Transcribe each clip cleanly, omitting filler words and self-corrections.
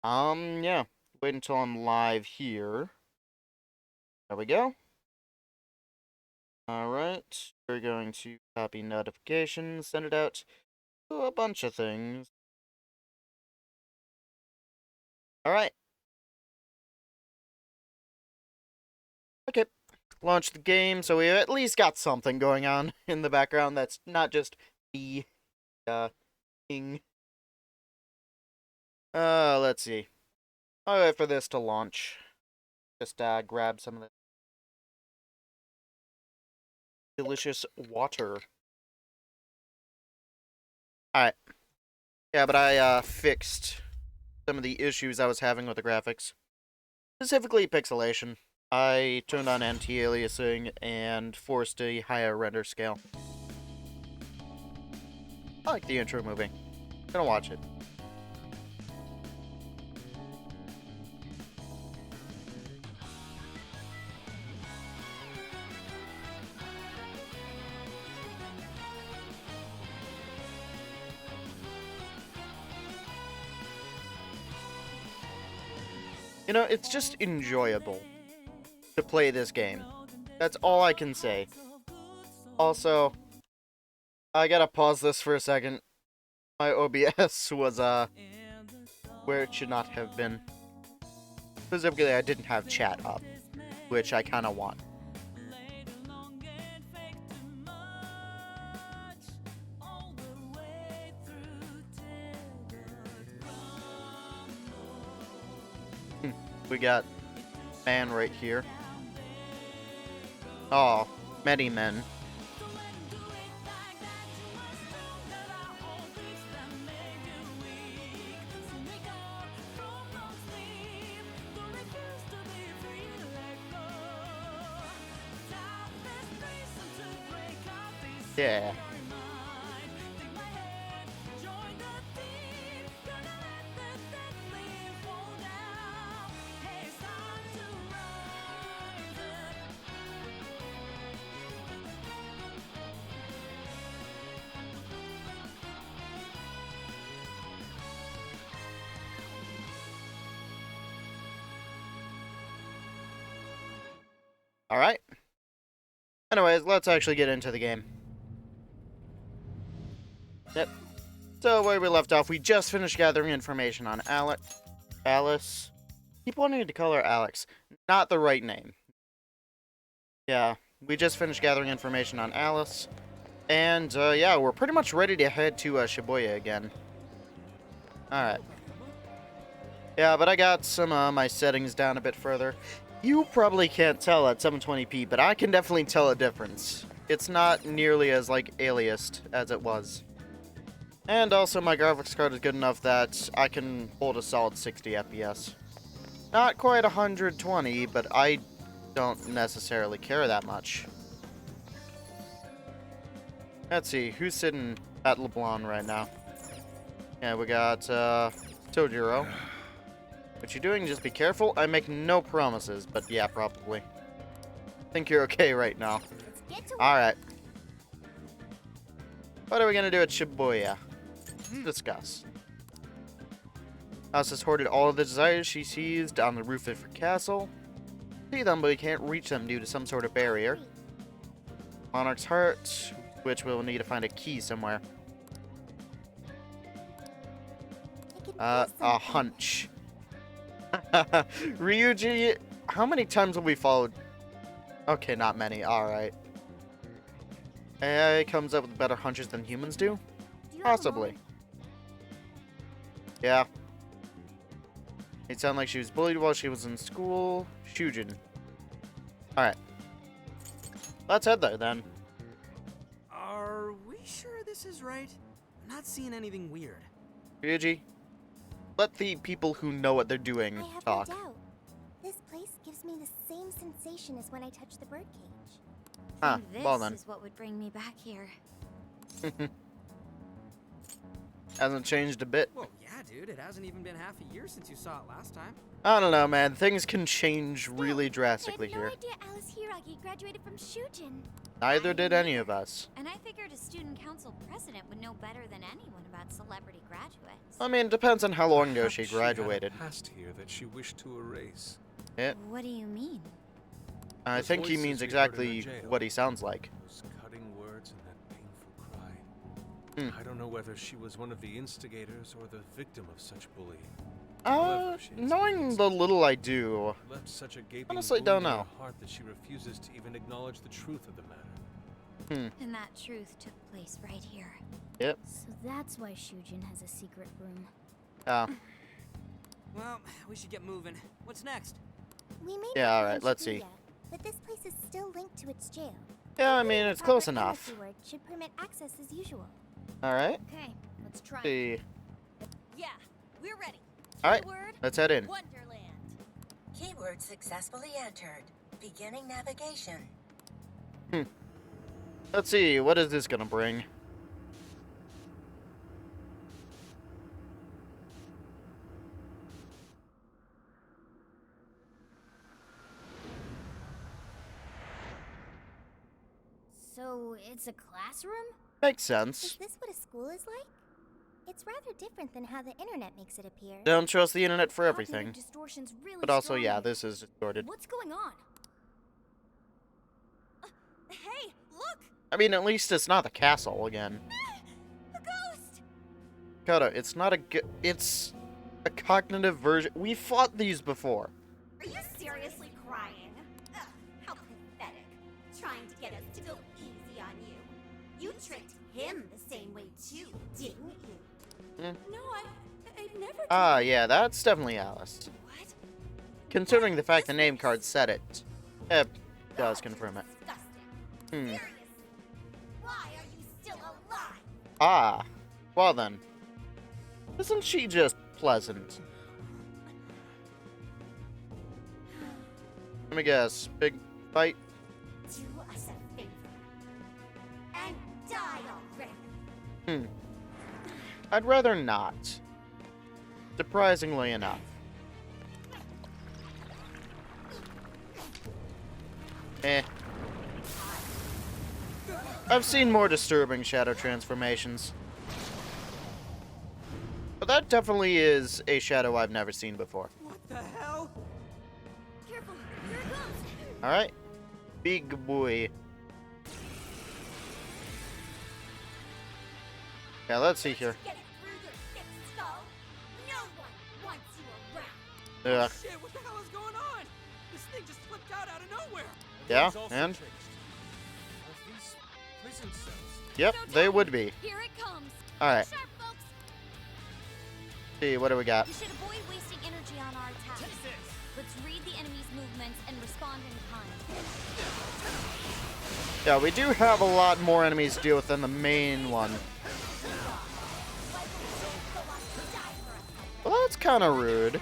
Yeah. Wait until I'm live here. There we go. Alright. We're going to copy notifications, send it out to a bunch of things. Alright. Okay. Launch the game, so we at least got something going on in the background that's not just the, thing. Let's see. I'll wait for this to launch. Just, grab some of the delicious water. Alright. Yeah, but I, fixed some of the issues I was having with the graphics. Specifically, pixelation. I turned on anti-aliasing and forced a higher render scale. I like the intro movie. I'm gonna watch it. You know, it's just enjoyable to play this game. That's all I can say. Also, I gotta pause this for a second. My OBS was, where it should not have been. Specifically, I didn't have chat up, which I kinda want. We got man right here. Oh, many men. Yeah. Alright. Anyways, let's actually get into the game. Yep. So, where we left off, we just finished gathering information on Alice. Keep wanting to call her Alex. Not the right name. Yeah, we just finished gathering information on Alice. And, yeah, we're pretty much ready to head to Shibuya again. Alright. Yeah, but I got some my settings down a bit further. You probably can't tell at 720p, but I can definitely tell a difference. It's not nearly as, like, aliased as it was. And also, my graphics card is good enough that I can hold a solid 60 FPS. Not quite 120, but I don't necessarily care that much. Let's see, who's sitting at LeBlanc right now? Yeah, we got, Tojiro. What you doing? Just be careful. I make no promises, but yeah, probably. Think you're okay right now. Alright. What are we gonna do at Shibuya? Discuss. Alice has hoarded all of the desires she seized on the roof of her castle. See them, but we can't reach them due to some sort of barrier. Monarch's heart, which we'll need to find a key somewhere. A hunch. Ryuji, how many times have we followed? Okay, not many. Alright. AI comes up with better hunches than humans do? Possibly. Yeah. It sounded like she was bullied while she was in school. Shujin. Alright. Let's head there, then. Are we sure this is right? I'm not seeing anything weird. Ryuji, let the people who know what they're doing talk. No doubt. This place gives me the same sensation as when I touched the birdcage. Ah, well then. This is what would bring me back here. Hasn't changed a bit. Well, yeah, dude, it hasn't even been half a year since you saw it last time. I don't know, man. Things can change really I drastically had no here. idea Alice Hiragi graduated from Shujin. Neither did any of us. And I figured a student council president would know better than anyone about celebrity graduates. I mean, it depends on how long ago she Perhaps had a graduated. past here that she wished to erase. What do you mean? I Those think he voices means we heard in her exactly jail. what he sounds like. Those cutting words and that painful cry. I don't know whether she was one of the instigators or the victim of such bullying. However, she Knowing experienced the little I do, left such a gaping honestly wound don't in her know. heart that she refuses to even acknowledge the truth of the matter. And that truth took place right here. Yep. So that's why Shujin has a secret room. Oh. Well, we should get moving. What's next? We may Yeah, not alright, find let's Shibuya, see. But this place is still linked to its jail. Yeah, I mean, it's Proper close enough. embassy word should permit access as usual. Alright. Okay, let's try. See. Yeah, we're ready. Alright, Keyword, let's head in. Wonderland. Keyword successfully entered. Beginning navigation. Let's see, what is this gonna bring? So it's a classroom? Makes Is sense. this what a school is like? It's rather different than how the internet makes it appear. Don't trust the internet for Cognitive everything. distortion's really But also, strong yeah, here. this is distorted. What's going on? Hey, look! I mean, at least it's not the castle again. A ghost! Koda, it's not a it's a cognitive version. We fought these before. Are you seriously crying? Ugh, how pathetic. Trying to get us to go easy on you. You tricked him the same way too, didn't you? No, I'd never Ah, yeah, that's definitely Alice. What? Considering the fact the name card said it, it does confirm it. Disgusting. Serious. Why are you still alive? Ah, well then. Isn't she just pleasant? Let me guess. Big fight? Do us a favor. And die already. I'd rather not. Surprisingly enough. I've seen more disturbing shadow transformations. But that definitely is a shadow I've never seen before. What the hell? Careful, here it comes. Alright. Big boy. Yeah, let's see here. Get it through your thick skull. No one wants you around. Ugh. Shit, what the hell is going on? This thing just flipped out of nowhere. Yeah, Things also and? changed. Are these prison cells? Yep, they would be. Here it comes. Alright, Sharp, folks. see, what do we got? We should avoid wasting energy on our attacks. Let's read the enemy's movements and respond in kind. Yeah, we do have a lot more enemies to deal with than the main one. Well, that's kind of rude.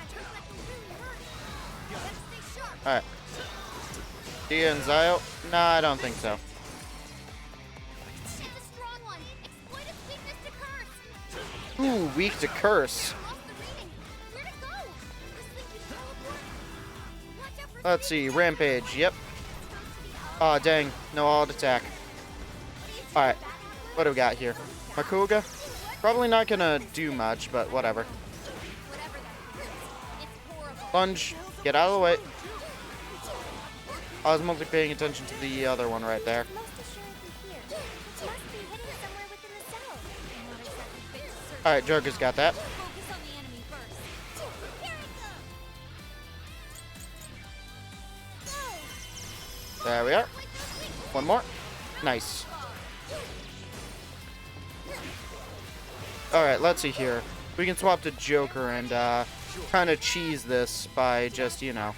Alright. Dia and Zio? Nah, I don't think so. It's a strong one. Exploit its weakness to curse. Ooh, weak to curse. Lost the reading. Where'd it go? This thing can teleport. Watch out for Let's see, Rampage, yep. Aw, dang, no alt attack. Alright, what do we got here? Makuga? Probably not gonna do much, but whatever. whatever that is. It's horrible. Lunge, get out of the way. I was mostly paying attention to the other one right there. Most assuredly here. It must be hidden somewhere within the cell. I'm not exactly fit to search. Alright, Joker's got that. Focus on the enemy first. Here it goes. There we are. One more. Nice. Alright, let's see here. We can swap to Joker and kind of cheese this by just, you know,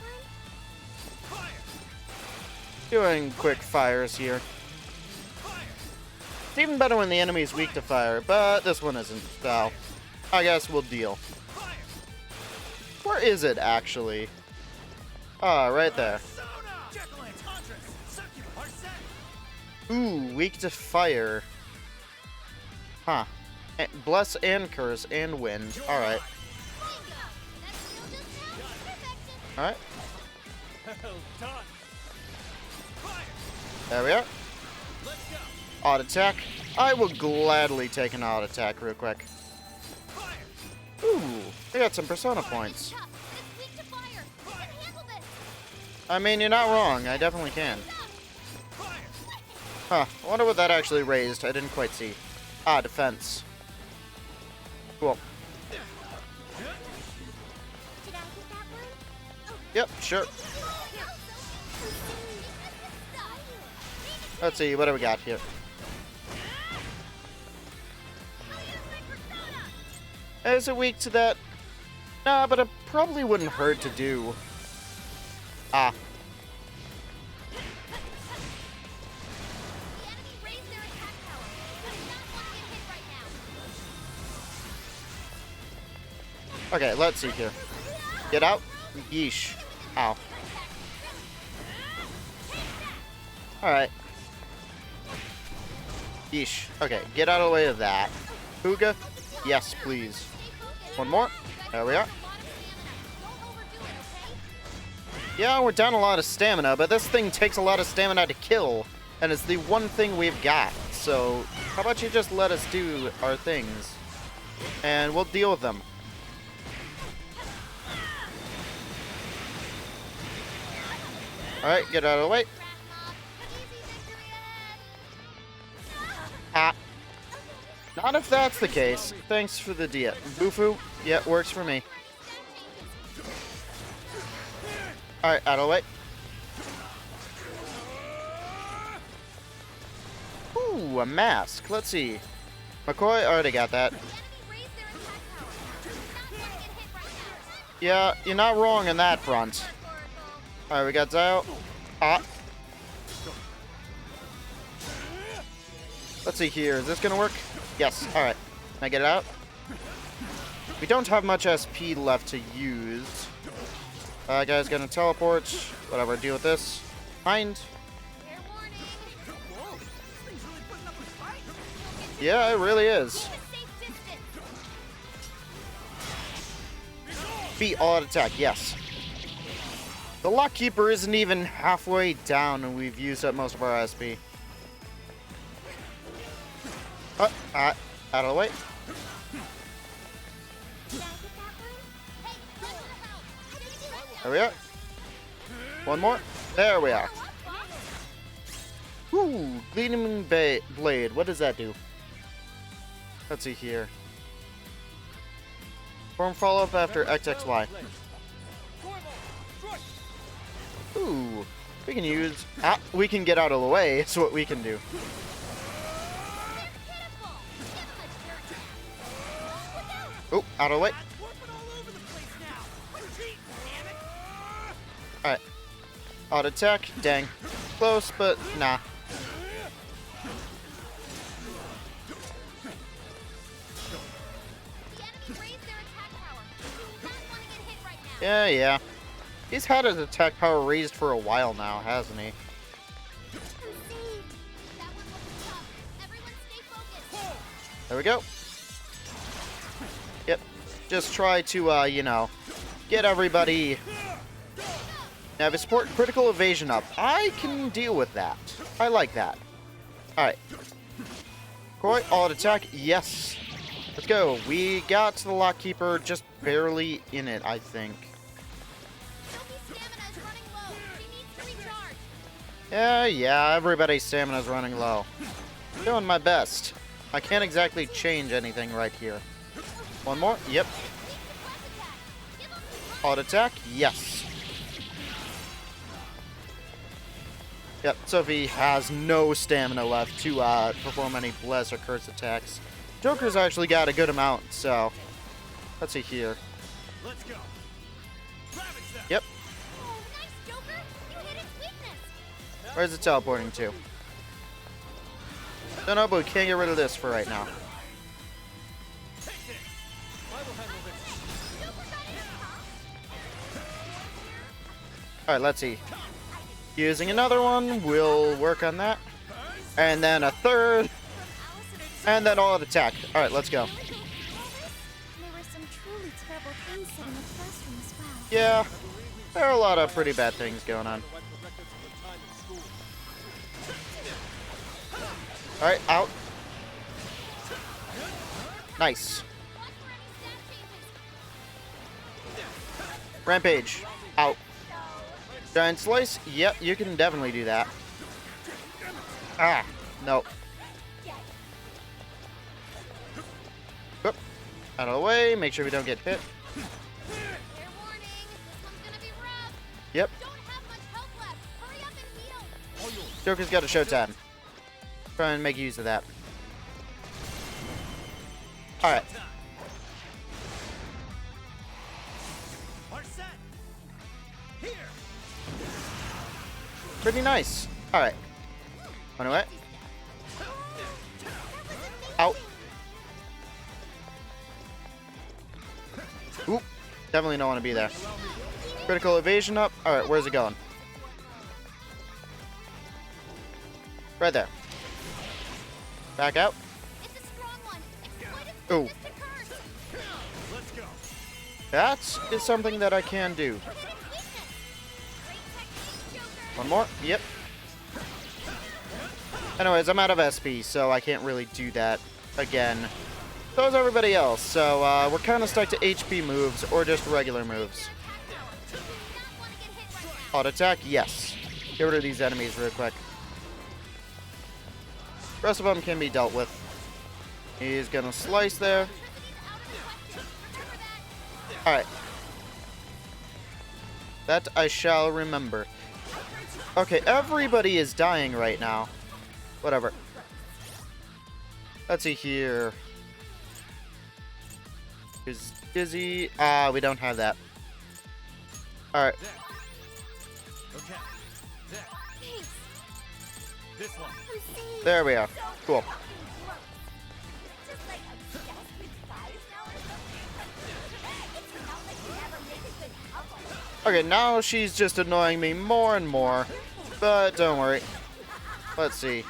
doing quick fires here. It's even better when the enemy is weak to fire, but this one isn't, so I guess we'll deal. Where is it, actually? Ah, right there. Ooh, weak to fire. Huh. Bless and curse and wind. Alright. Alright. Well done. Fire. There we are. Let's go. Odd attack. I will gladly take an odd attack real quick. Fire. Ooh, I got some persona points. I mean, you're not wrong. I definitely can. Fire. Huh. I wonder what that actually raised. I didn't quite see. Ah, defense. Cool. Did I get that one? Yep, sure. Let's see, what do we got here? Is it weak to that? Nah, but it probably wouldn't hurt to do. Ah. Okay, let's see here. Get out. Yeesh. Ow. Alright. Yeesh. Okay, get out of the way of that. Huga? Yes, please. One more. There we are. Yeah, we're down a lot of stamina, but this thing takes a lot of stamina to kill. And it's the one thing we've got. So, how about you just let us do our things? And we'll deal with them. Alright, get out of the way. Ah. Not if that's the case. Thanks for the diet. Bufu, yeah, works for me. Alright, out of the way. Ooh, a mask. Let's see. McCoy already got that. Yeah, you're not wrong on that front. Alright, we got Zao. Ah. Let's see here. Is this gonna work? Yes. Alright. Can I get it out? We don't have much SP left to use. Guy's gonna teleport. Whatever, deal with this. Mind. Yeah, it really is. Beat odd attack, yes. The Lockkeeper isn't even halfway down and we've used up most of our SP. Out of the way. There we are. One more. There we are. Ooh, Gleaming Blade. What does that do? Let's see here. Form follow-up after XXY. Ooh, we can use... Ah, we can get out of the way. It's what we can do. Oh, out of the way. Alright. Auto attack. Dang. Close, but nah. Yeah. He's had his attack power raised for a while now, hasn't he? There we go. Yep. Just try to, you know, get everybody... Now, if it's critical evasion up, I can deal with that. I like that. Alright. Koi, alt attack, yes. Let's go. We got to the Lockkeeper just barely in it, I think. Yeah, everybody's stamina's running low. Doing my best. I can't exactly change anything right here. One more, yep. Alt attack, yes. Yep, Sophie has no stamina left to perform any bless or curse attacks. Joker's actually got a good amount, so let's see here. Let's go. Yep. Where's it teleporting to? Don't know, but we can't get rid of this for right now. Alright, let's see. Using another one, we'll work on that. And then a third. And then all out attack. Alright, let's go. There were some truly terrible things said in the classroom as well. Yeah, there are a lot of pretty bad things going on. Alright, out. Nice. Rampage. Out. Giant Slice. Yep, you can definitely do that. Ah, no. Whoop. Out of the way. Make sure we don't get hit. Fair warning, this one's gonna be rough. Yep. Don't have much health left. Hurry up and heal. Joker's got a showtime. Try and make use of that. Alright. Pretty nice. Alright. Run away. Out. Oop. Definitely don't want to be there. Critical evasion up. Alright, where's it going? Right there. Back out. It's a strong one. Exploit its Ooh. fitness to curse. That is something that I can do. Hit its weakness. Great technique, Joker. One more. Yep. Anyways, I'm out of SP, so I can't really do that again. So is everybody else. So we're kind of stuck to HP moves or just regular moves. Do not want to get hit right now. Auto attack, yes. Get rid of these enemies real quick. Rest of them can be dealt with. He's gonna slice there. Alright. That I shall remember. Okay, everybody is dying right now. Whatever. Let's see here. Here's Dizzy. We don't have that. Alright. There we are. Cool. Just like obsessed with guys now or something? It's not like you ever make a good couple. Okay, now she's just annoying me more and more. But don't worry. Let's see.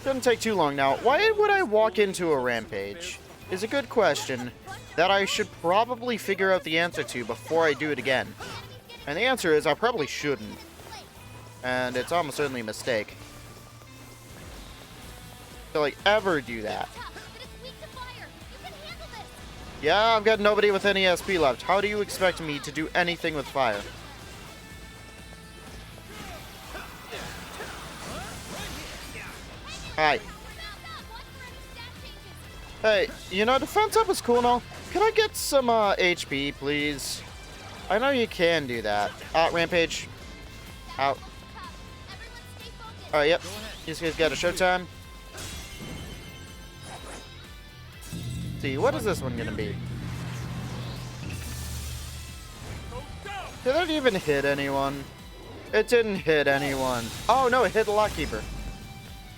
Shouldn't take too long now. Why would I walk into a rampage? Is a good question that I should probably figure out the answer to before I do it again. And the answer is I probably shouldn't. And it's almost certainly a mistake to like ever do that. Tough, but it's weak to fire. You can handle this. Yeah, I've got nobody with any SP left. How do you expect me to do anything with fire? Hi. Hey, you know, defense up is cool and all. Can I get some HP, please? I know you can do that. Rampage. Out. Alright, yep. These guys got a showtime. See, what is this one gonna be? Did that even hit anyone? It didn't hit anyone. Oh no, it hit the Lockkeeper.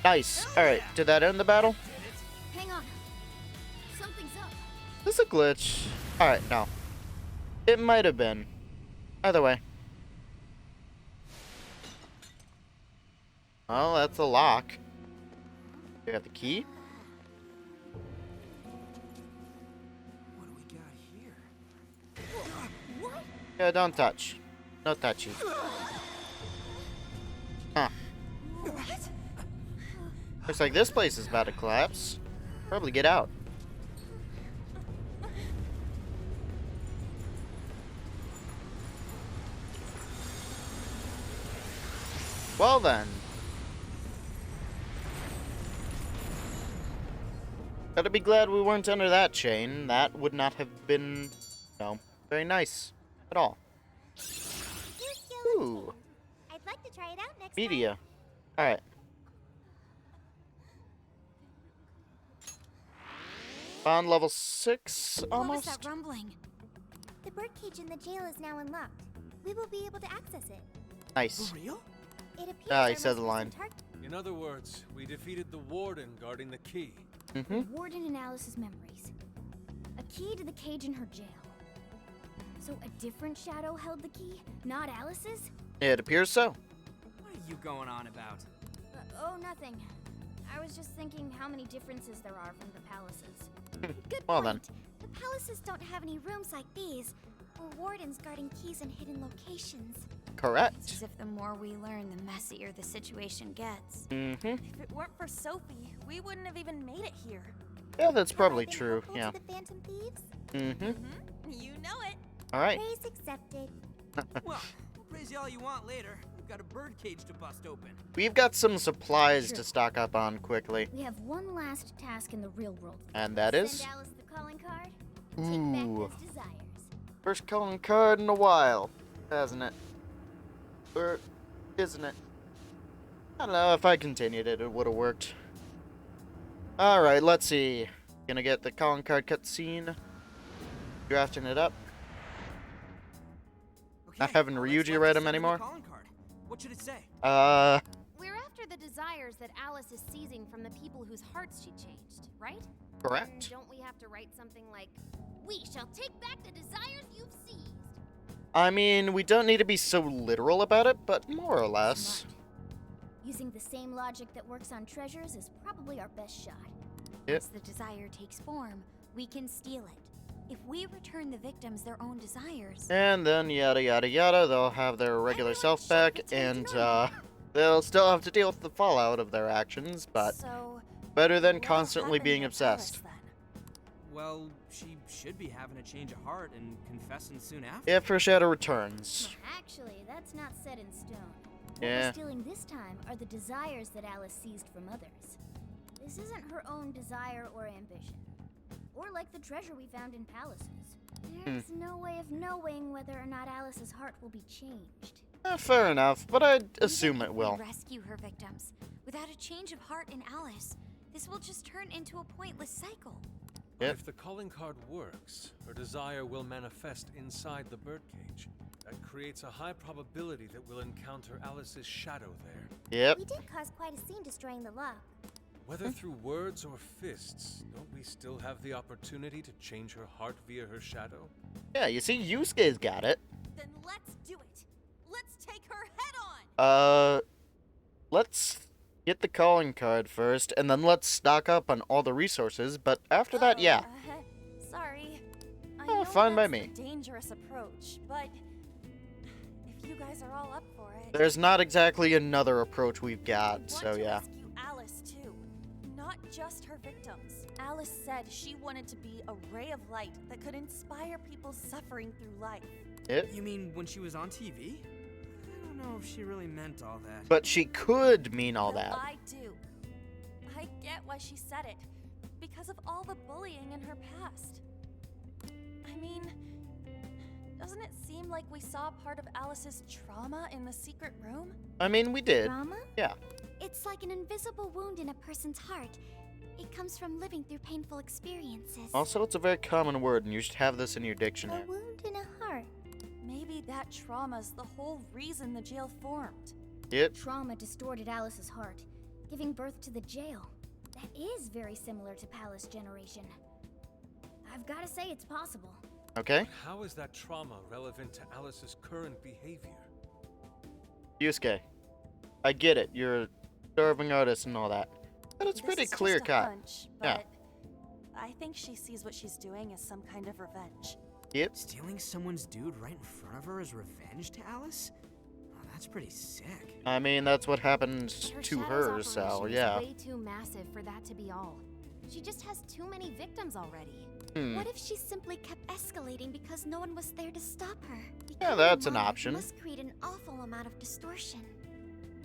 Nice. Alright, did that end the battle? Hang on. Something's up. Is this a glitch? Alright, no. It might have been. Either way. Well, that's a lock. You got the key? What do we got here? What? Yeah, don't touch. No touchy. Huh. What? Looks like this place is about to collapse. Probably get out. Well then. Gotta be glad we weren't under that chain. That would not have been, no, very nice at all. Ooh, I'd like to try it out next media. Alright. On level 6, What was almost? that rumbling? time. The birdcage in the jail is now unlocked. We will be able to access it. Nice. For real? It appears Ah, he our said the most line. recent target- In other words, we defeated the warden guarding the key. Mm-hmm. Warden and Alice's memories. A key to the cage in her jail. So a different shadow held the key, not Alice's? It appears so. What are you going on about? Oh, nothing. I was just thinking how many differences there are from the palaces. Good Well point. then. The palaces don't have any rooms like these, or wardens guarding keys in hidden locations. It's Correct. as if the more we learn, the messier the situation gets. Mm-hmm. If it weren't for Sophie, we wouldn't have even made it here. Yeah, that's probably Have I been true. helpful Yeah. to the Phantom Thieves? Mm-hmm. You know it. All right. Praise accepted. Well, we'll praise you all you want later. We've got a bird cage to bust open. We've got some supplies to Sure. stock up on quickly. We have one last task in the real world. And that is? Send Alice the calling card. Take back Ooh. those desires. First calling card in a while, hasn't it? Or isn't it? I don't know. If I continued it, it would have worked. Alright, let's see. Gonna get the calling card cutscene. Drafting it up. Not having well, Ryuji let's write the them calling anymore? card. What should it say? We're after the desires that Alice is seizing from the people whose hearts she changed, right? Correct. And don't we have to write something like, "We shall take back the desires you've seized"? I mean, we don't need to be so literal about it, but more or less. Smart. Using the same logic that works on treasures is probably our best shot. Yep. Once the desire takes form, we can steal it. If we return the victims their own desires, And then yada yada yada, they'll have their regular self back, and they'll still have to deal with the fallout of their actions, but so better than what'll constantly happen being to obsessed. Alice, then? Well, she should be having a change of heart and confessing soon after. If her shadow returns. Actually, that's not set in stone. What Yeah. we're stealing this time are the desires that Alice seized from others. This isn't her own desire or ambition. Or like the treasure we found in palaces. There's no way of knowing whether or not Alice's heart will be changed. Fair enough, but I'd Even assume if it we will. rescue her victims. Without a change of heart in Alice, this will just turn into a pointless cycle. But Yep. if the calling card works, her desire will manifest inside the birdcage. That creates a high probability that we'll encounter Alice's shadow there. Yep. We did cause quite a scene destroying the lock. Whether through words or fists, don't we still have the opportunity to change her heart via her shadow? Yeah, you see, Yusuke's got it. Then let's do it. Let's take her head on. Let's get the calling card first, and then let's stock up on all the resources, but after that, yeah. Sorry. I Oh, know fine by that's me. a dangerous approach, but if you guys are all up for it, There's not exactly another approach we've I got, want so to yeah. rescue Alice too, not just her victims. Alice said she wanted to be a ray of light that could inspire people suffering through life. It, You mean when she was on TV? I don't know if she really meant all that. but she could mean all Well, that. I do. I get why she said it. Because of all the bullying in her past. I mean, doesn't it seem like we saw part of Alice's trauma in the secret room? I mean, we did. Trauma? Yeah. It's like an invisible wound in a person's heart. It comes from living through painful experiences. Also, it's a very common word, and you should have this in your A dictionary. wound in a heart. Maybe that trauma's the whole reason the jail formed. Yep. Trauma distorted Alice's heart, giving birth to the jail. That is very similar to Palace Generation. I've got to say it's possible. Okay. But how is that trauma relevant to Alice's current behavior? Yusuke, I get it. You're a starving artist and all that. But it's This pretty is just clear a cut. hunch, Yeah. but I think she sees what she's doing as some kind of revenge. Yep. Stealing someone's dude right in front of her as revenge to Alice? Oh, that's pretty sick. I mean, that's what happened But to Shadow's her, so operation yeah. is way too massive for that to be all. She just has too many victims already. Hmm. What if she simply kept escalating because no one was there to stop her? Yeah, Becoming that's an monarch option. Must create an awful amount of distortion.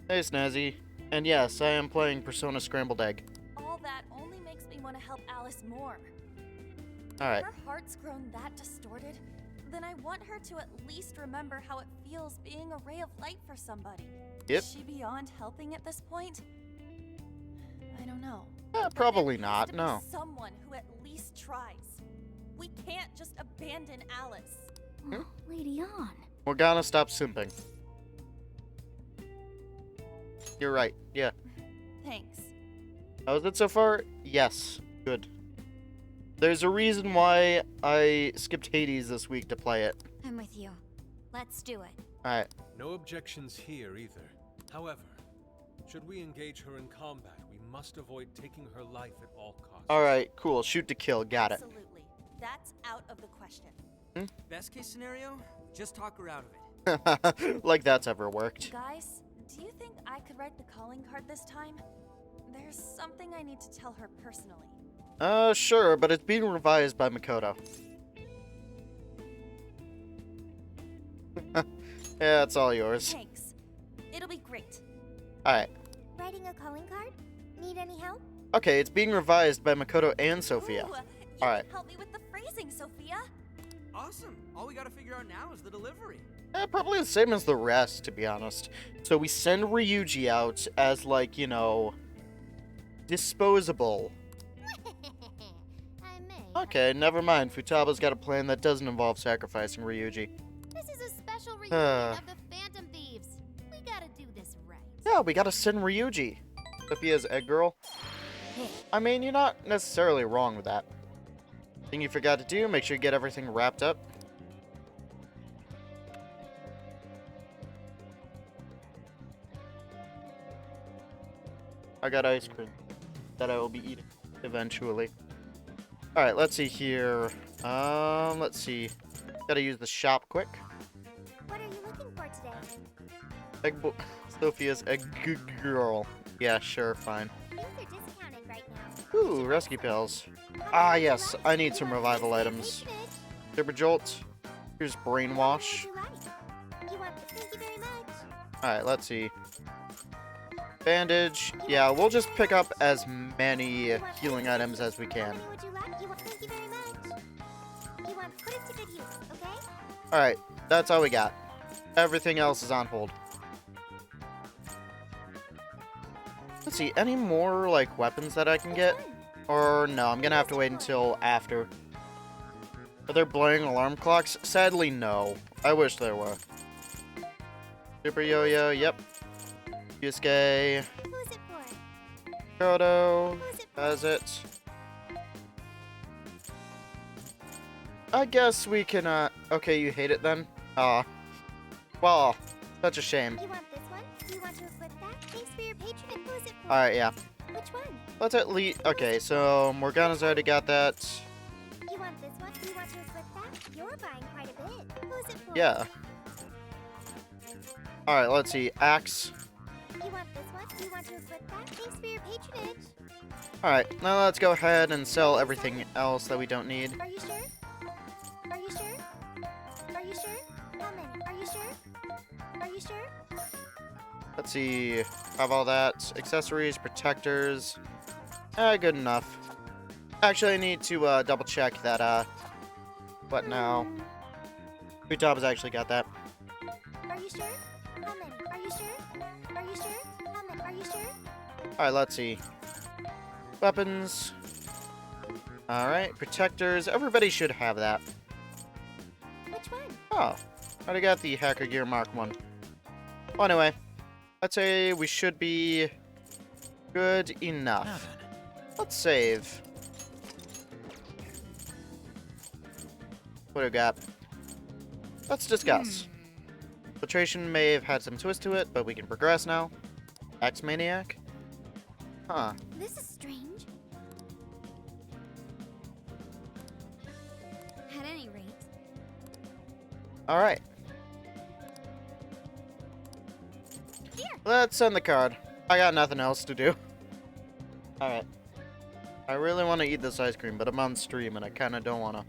Hey, Snazzy. And yes, I am playing Persona Scrambled Egg. All that only makes me want to help Alice more. Alright. If her heart's grown that distorted, then I want her to at least remember how it feels being a ray of light for somebody. Yep. Is she beyond helping at this point? I don't know. Probably There has not, to be no. Someone who at least tries. We can't just abandon Alice. Oh, Lady On. Morgana, stop simping. You're right, yeah. Thanks. How is it so far? Yes. Good. There's a reason why I skipped Hades this week to play it. I'm with you. Let's do it. Alright. No objections here either. However, should we engage her in combat, we must avoid taking her life at all costs. Alright, cool. Shoot to kill. Got it. Absolutely. That's out of the question. Best case scenario, just talk her out of it. Like that's ever worked. Guys, do you think I could write the calling card this time? There's something I need to tell her personally. Sure, but it's being revised by Makoto. Yeah, it's all yours. Thanks. It'll be great. Alright. Writing a calling card? Need any help? Okay, it's being revised by Makoto and Sophia. Ooh, you Alright. can help me with the phrasing, Sophia. Awesome. All we gotta figure out now is the delivery. Probably the same as the rest, to be honest. So we send Ryuji out as, like, you know, disposable. I may. Okay, never mind. Futaba's got a plan that doesn't involve sacrificing Ryuji. This is a special reunion of the Phantom Thieves. We gotta do this right. Yeah, we gotta send Ryuji. Sophia's egg girl. I mean, you're not necessarily wrong with that. Thing you forgot to do, make sure you get everything wrapped up. I got ice cream that I will be eating eventually. Alright, let's see here. Let's see. Gotta use the shop quick. What are you looking for today? Sophia's egg girl. Yeah, sure, fine. Things are discounted right now. Ooh, rescue pills. Ah, yes, I need some revival items. Super Jolt. Here's Brainwash. Thank you very much. Alright, let's see. Bandage. Yeah, we'll just pick up as many healing items as we can. Would you like? Thank you very much. You want put it to good use, okay? Alright, that's all we got. Everything else is on hold. Let's see, any more, like, weapons that I can get? Or no, I'm gonna have to wait until after. Are there blaring alarm clocks? Sadly, no. I wish there were. Super Yo-Yo, yep. Yusuke, Who's it for? Kodo, Who's it for? has it. I guess we can, okay, you hate it then? Aw. Well, such a shame. You want this one? Do you want to equip that? Thanks for your patronage. Who's it for? Alright, yeah. Which one? Let's at least, okay, so Morgana's already got that. You want this one? Do you want to equip that? You're buying quite a bit. Who's it for? Yeah. Alright, let's see, Axe. You want this one? Do you want to equip that? Thanks for your patronage. Alright, now let's go ahead and sell everything else that we don't need. Are you sure? Are you sure? Are you sure? How many? Are you sure? Are you sure? Let's see, have all that. Accessories, protectors. Good enough. Actually, I need to double check that, what now? Futaba's actually got that. Are you sure? How many? Are you sure? Are you sure? How many? Are you sure? Alright, let's see. Weapons. Alright, protectors. Everybody should have that. Which one? Oh, already got the Hacker Gear Mark 1. Well, anyway, I'd say we should be good enough. Let's save. What do we got? Let's discuss. Filtration may have had some twist to it, but we can progress now. X-Maniac? Huh. This is strange. At any rate. Alright. Here. Let's send the card. I got nothing else to do. Alright. I really want to eat this ice cream, but I'm on stream and I kind of don't want to.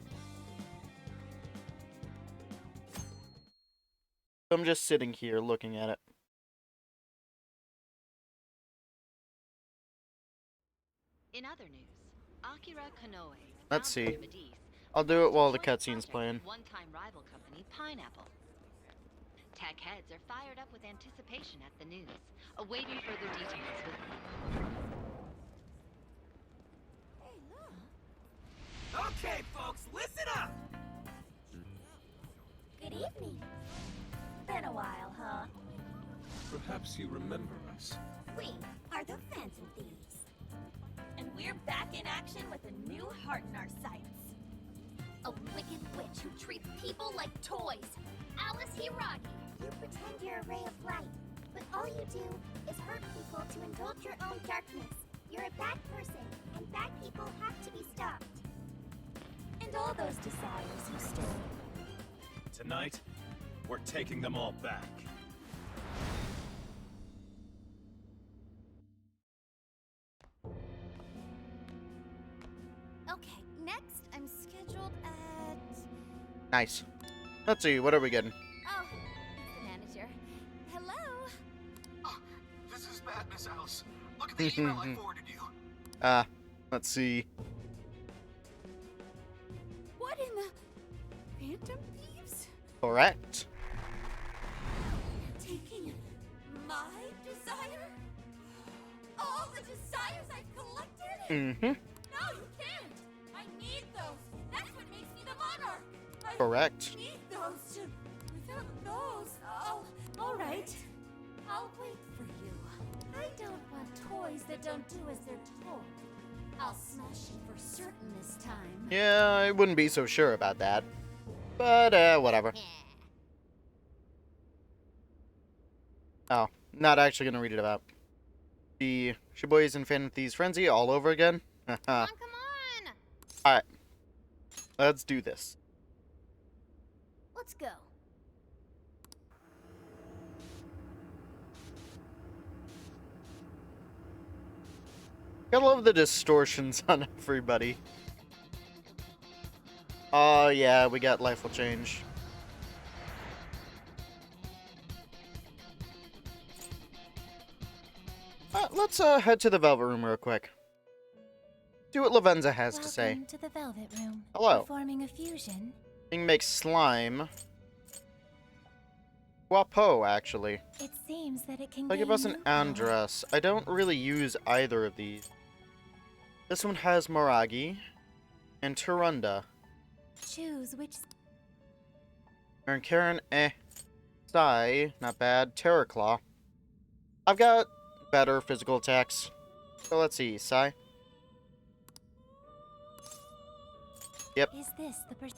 I'm just sitting here looking at it. In other news, Akira Konoe. Let's see. founder of Medivh, I'll do it while the joint cutscene's project playing. with one-time rival company Pineapple. Tech heads are fired up with anticipation at the news, awaiting further details with Okay, folks, listen up! Good evening. Been a while, huh? Perhaps you remember us. We are the Phantom Thieves. And we're back in action with a new heart in our sights. A wicked witch who treats people like toys. Alice Hiragi. You pretend you're a ray of light, but all you do is hurt people to indulge your own darkness. You're a bad person, and bad people have to be stopped. And all those desires you stole. Tonight, we're taking them all back. Okay, next I'm scheduled at... Nice. Let's see, what are we getting? Oh, it's the manager. Hello? Oh, this is bad, Miss Alice. Look at the email I forwarded you. Let's see. What in the... Phantom Thieves? Correct. Taking my desire? All the desires I've collected? Mm-hmm. No, you can't! I need those! That's what makes me the monarch! I Correct. need those to... Without those, all right. I'll wait for you. I don't want toys that don't do as they're told. I'll smash you for certain this time. Yeah, I wouldn't be so sure about that. But, whatever. Oh, not actually gonna read it about. The Shibuya's in Phantom Thieves Frenzy all over again? Come on, come on! Alright. Let's do this. Let's go. I love the distortions on everybody. Oh, yeah, we got Life Will Change. Let's head to the Velvet Room real quick. See what Lavenza has to say. Welcome to the Velvet Room. Hello. Performing a fusion. Thing makes slime. Guapo, actually. It seems that it can Succubus and gain new power. Andress. I don't really use either of these. This one has Moragi and Turunda. Choose which... And Karen, Sai, not bad. Terraclaw. I've got better physical attacks. So let's see, Sai. Yep. Is this the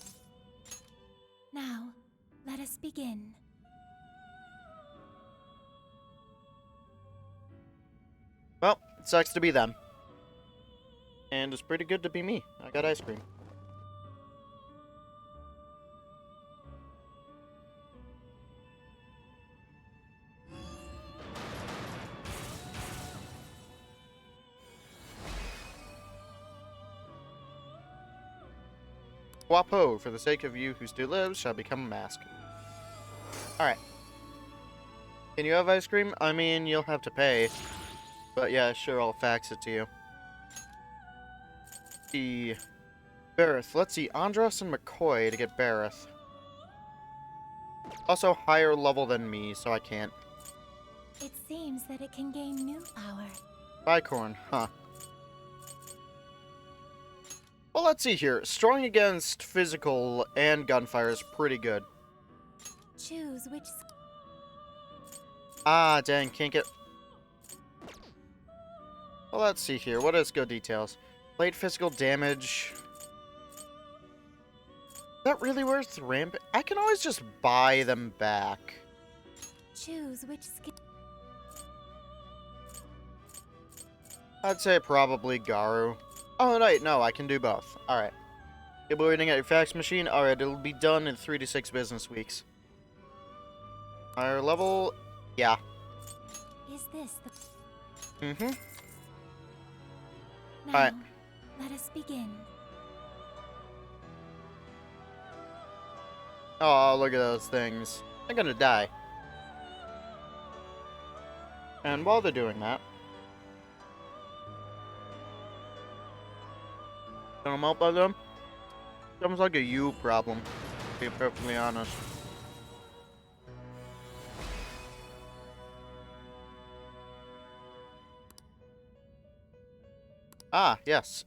Now, let us begin. Well, it sucks to be them. And it's pretty good to be me. I got ice cream. Guapo, for the sake of you who still lives, shall become a mask. Alright. Can you have ice cream? I mean, you'll have to pay. But yeah, sure, I'll fax it to you. The Bareth. Let's see, Andros and McCoy to get Bareth. Also higher level than me, so I can't. It seems that it can gain new power. Bicorn, huh. Well, let's see here. Strong against physical and gunfire is pretty good. Choose which... Ah, dang, can't get... Well, let's see here. What is skill details? Late physical damage. Is that really worth the ramp? I can always just buy them back. Choose which skill... I'd say probably Garu. Oh, no, I can do both. Alright. You'll be waiting at your fax machine? Alright, it'll be done in 3 to 6 business weeks. Higher level? Yeah. Is this the... Mm-hmm. Now, Alright. let us begin. Oh, look at those things. They're gonna die. And while they're doing that... Gonna melt by them? Sounds like a you problem, to be perfectly honest. Ah, yes.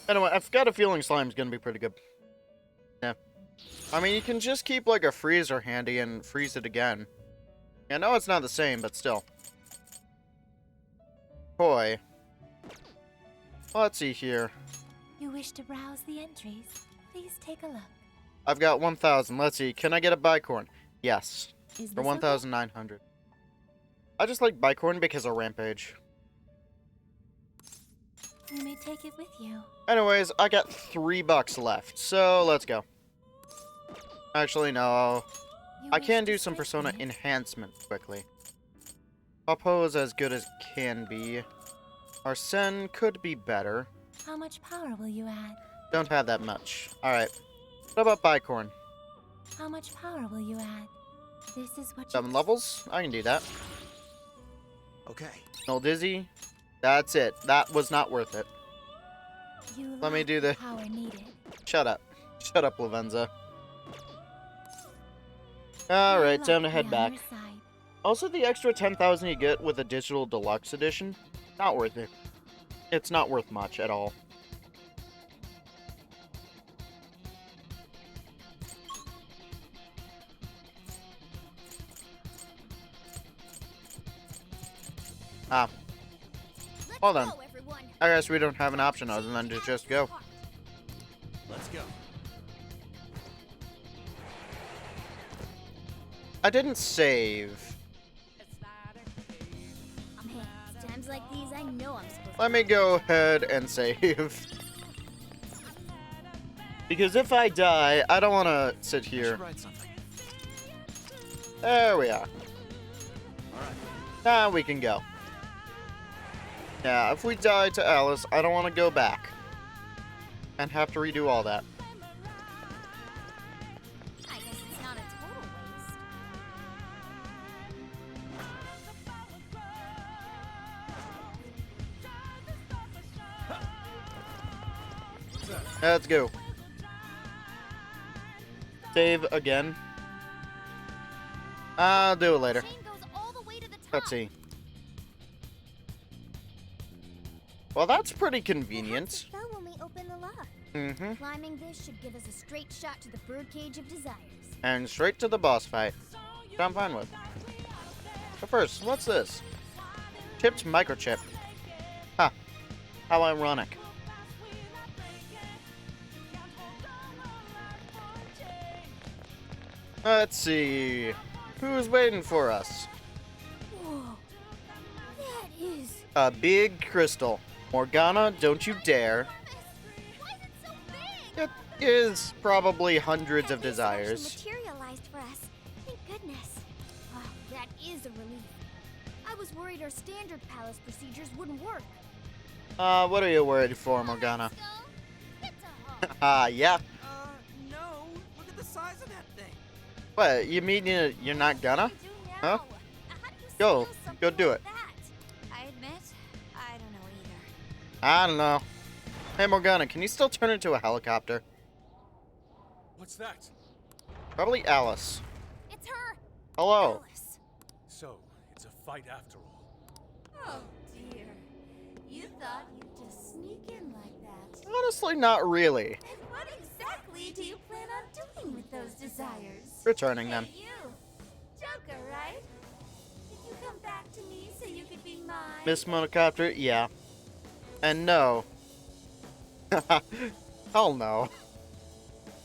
Anyway, I've got a feeling slime's gonna be pretty good. Yeah. I mean, you can just keep, like, a freezer handy and freeze it again. I know it's not the same, but still. Boy. Well, let's see here. You wish to browse the entries? Please take a look. I've got 1,000. Let's see. Can I get a bicorn? Yes. Is For this 1,900. I just like bicorn because of Rampage. You may take it with you. Anyways, I got $3 left, so let's go. Actually, no. You I wish can to do some switch persona me? enhancement quickly. Popo is as good as can be. Arsene could be better. How much power will you add? Don't have that much. Alright. What about Bicorn? How much power will you add? This is what 7 you... levels? I can do that. Okay. No Dizzy? That's it. That was not worth it. You Let me lack do the the... power needed. Shut up. Shut up, Lavenza. Alright, time to head back. Also, the extra 10,000 you get with a digital deluxe edition, not worth it. It's not worth much at all. Ah. Well then. I guess we don't have an option other than to just go. Let's go. I didn't save. Times like these, I know I'm supposed to. Let me go ahead and save. Because if I die, I don't want to sit here. Write something. There we are. All right. Now we can go. Yeah, if we die to Alice, I don't want to go back. And have to redo all that. I guess it's not a total waste. Let's go. Save again. I'll do it later. Chain goes all the way to the top. Let's see. Well, that's pretty convenient. Perhaps it fell when we opened the lock. Mm-hmm. Climbing this should give us a straight shot to the birdcage of desires. And straight to the boss fight. Which I'm fine with. But first, what's this? Chipped microchip. Ha. How ironic. Let's see. Who's waiting for us? Whoa. That is... A big crystal. Morgana, don't you dare. Why is it so big? It is probably hundreds of That is actually desires. materialized for us. Thank goodness. Oh, that is a relief. I was worried our standard palace procedures wouldn't work. What are you worried for, Morgana? It's a hug. Ah, yeah. No. Look at the size of that thing. What, you mean you're not gonna? You do Huh? now. How do you Go. steal something Go do like it. that? I admit, I don't know either. I don't know. Hey, Morgana, can you still turn into a helicopter? What's that? Probably Alice. It's her. Hello. Alice. So, it's a fight after all. Oh dear. You thought you'd just sneak in like that. Honestly, not really. And what exactly do you plan on doing with those desires? Returning them. Hey, you. Joker, right? Did you come back to me so you could be mine? Miss Monocopter, yeah. And no. Hell no.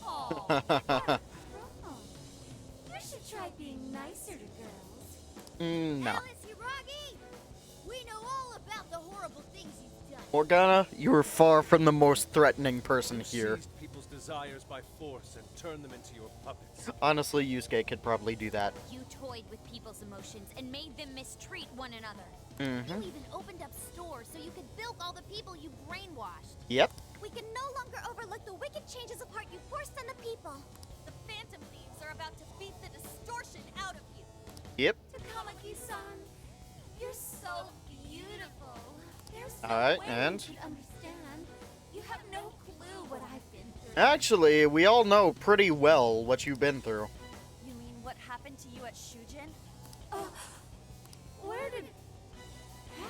Oh, what's wrong? You should try being nicer to girls. No. Alice Hiragi! We know all about the horrible things you've done. Morgana, you are far from the most threatening person You here. seized people's desires by force and turned them into your puppets. Honestly, Yusuke could probably do that. You toyed with people's emotions and made them mistreat one another. Mm-hmm. You even opened up stores so you could bilk all the people you brainwashed. Yep. We can no longer overlook the wicked changes of heart you forced on the people. The Phantom Thieves are about to beat the distortion out of you. Yep. Takamaki-san, you're so beautiful. There's no Alright, way and? you should understand. You have no clue what I've been through. Actually, we all know pretty well what you've been through. You mean what happened to you at Shujin? Where did...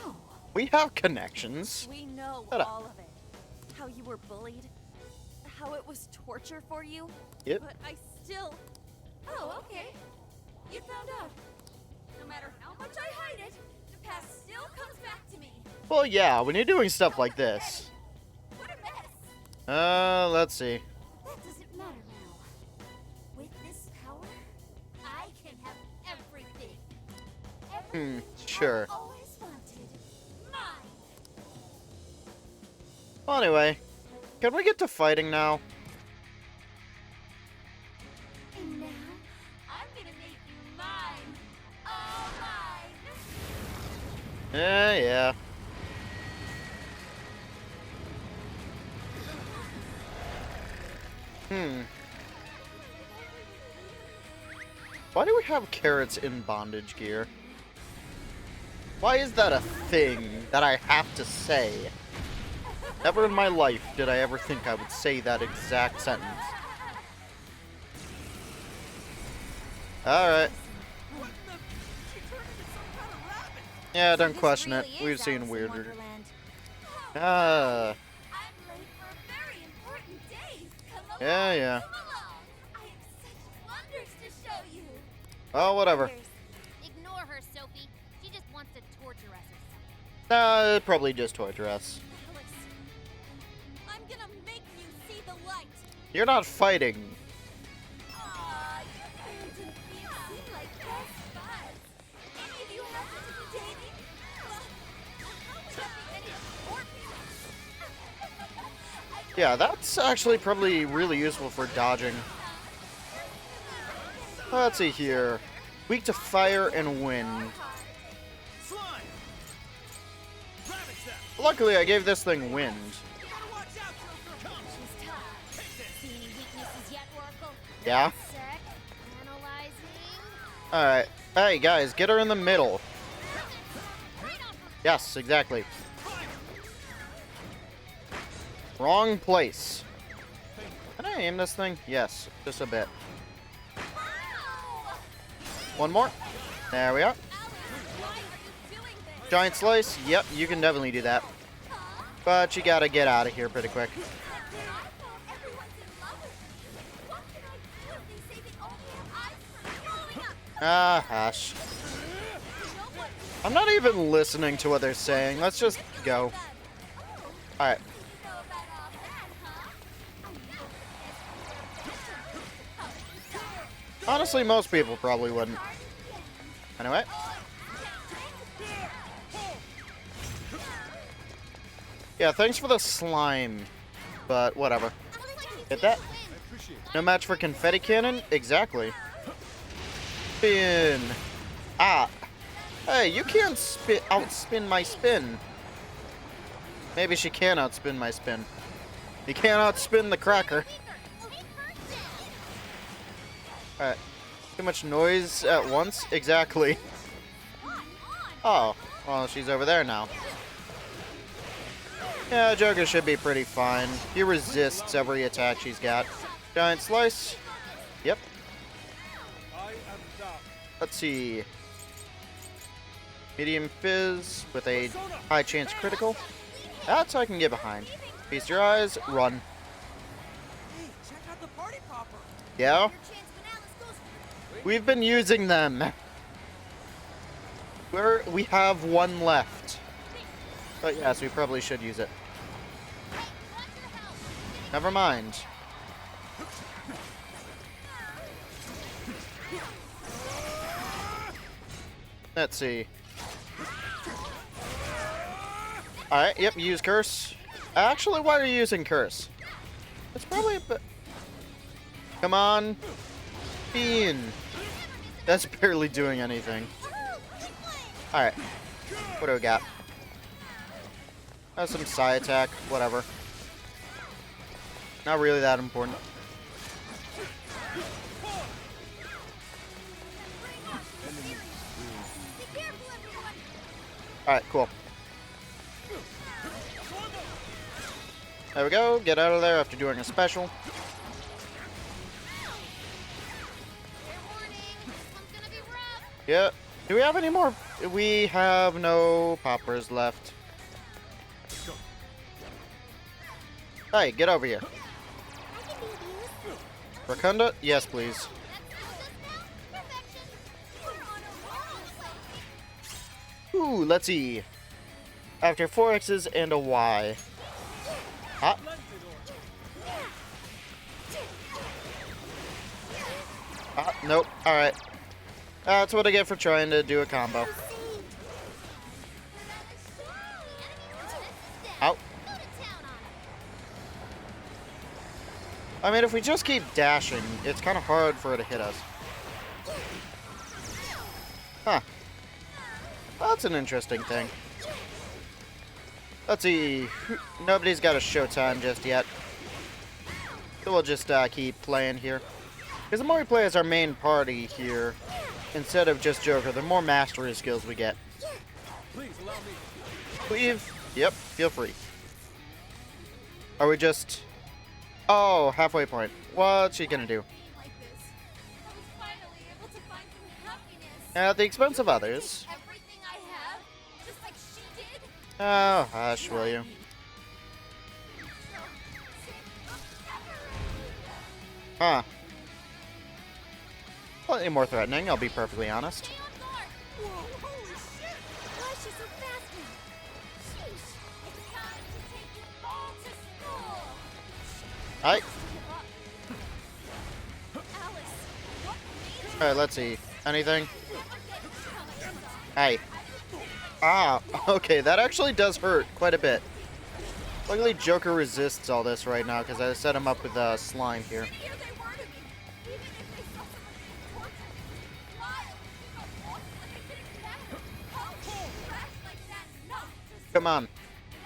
How? We have connections. We know Shut up. all of it. How you were bullied. How it was torture for you. Yep. But I still... Oh, okay. You found out. No matter how much I hide it, the past still comes back to me. Well, yeah, when you're doing stuff like this. What a mess. Let's see. That doesn't matter now. With this power, I can have everything. Everything Sure. I've always wanted. Mine. Well, anyway, can we get to fighting now? And now, I'm gonna make you mine. All mine. Yeah. Why do we have carrots in bondage gear? Why is that a thing that I have to say? Never in my life did I ever think I would say that exact sentence. Alright. Yeah, don't question it. We've seen weirder. Ah. Yeah. Oh, whatever. Ignore her, Sophie. She just wants to torture us or something. Probably just torture us. Alice, I'm gonna make you see the light. You're not fighting. Aw, your parents and me seem like best buds. Any of you happen to be dating? How would that be any important? Yeah, that's actually probably really useful for dodging. Let's see here. Weak to fire and wind. Slime! Ravage them! Luckily, I gave this thing wind. You gotta watch out, Joker! She's tough. See any weaknesses yet, Oracle? Yeah? Sec. Analyzing. Alright. Hey, guys, get her in the middle. Right on her. Yes, exactly. Wrong place. Can I aim this thing? Yes, just a bit. One more. There we are. Why are you doing this? Giant slice. Yep, you can definitely do that. But you gotta get out of here pretty quick. I thought everyone's in love with me. What can I do? They say they only have eyes for following up. Ah, hush. No one I'm not even listening to what they're saying. Let's just go. Alright. know about all that, huh? Honestly, most people probably wouldn't. Anyway. Yeah, thanks for the slime. But whatever. Hit that. No match for confetti cannon? Exactly. Spin. Ah. Hey, you can't outspin my spin. Maybe she can outspin my spin. You can't outspin the cracker. Alright. Too much noise at once? Exactly. Oh. Well, she's over there now. Yeah, Joker should be pretty fine. He resists every attack she's got. Giant slice. Yep. Let's see. Medium fizz with a high chance critical. That's I can get behind. Feast your eyes, run. Hey, check out the party popper! Yeah? We've been using them. We have one left. But yes, we probably should use it. Never mind. Let's see. Alright, yep, use curse. Actually, why are you using curse? It's probably a bit... Come on. Bean. That's barely doing anything. Alright. What do we got? That's some psi attack. Whatever. Not really that important. Alright, cool. There we go. Get out of there after doing a special. Yep. Do we have any more? We have no poppers left. Hey, get over here. Rakunda? Yes, please. Ooh, let's see. After 4 X's and a Y. Ah. Nope. Alright. That's what I get for trying to do a combo. Out. I mean, if we just keep dashing, it's kind of hard for her to hit us. Huh. That's an interesting thing. Let's see. Nobody's got a showtime just yet. So we'll just keep playing here. Because the more we play as our main party here, instead of just Joker, the more mastery skills we get. Please allow me. Leave. Yep, feel free. Are we just... Oh, halfway point. What's she gonna do? Like this. I was finally able to find some happiness. At the expense of others. Everything I have, just like she did. Oh, hush, will you? Huh. Slightly more threatening, I'll be perfectly honest. Stay on guard. Whoa, holy shit! Why is she so fast now? Sheesh. It's time to take you all to school. Alright. Alice, what made Alright, let's see. Anything? Hey. Ah, okay, that actually does hurt quite a bit. Luckily, Joker resists all this right now because I set him up with slime here. Here they were to me. Even if they saw someone being tortured. Wild. Got lost like I didn't matter. How cool. Trash like that. Not to Come on.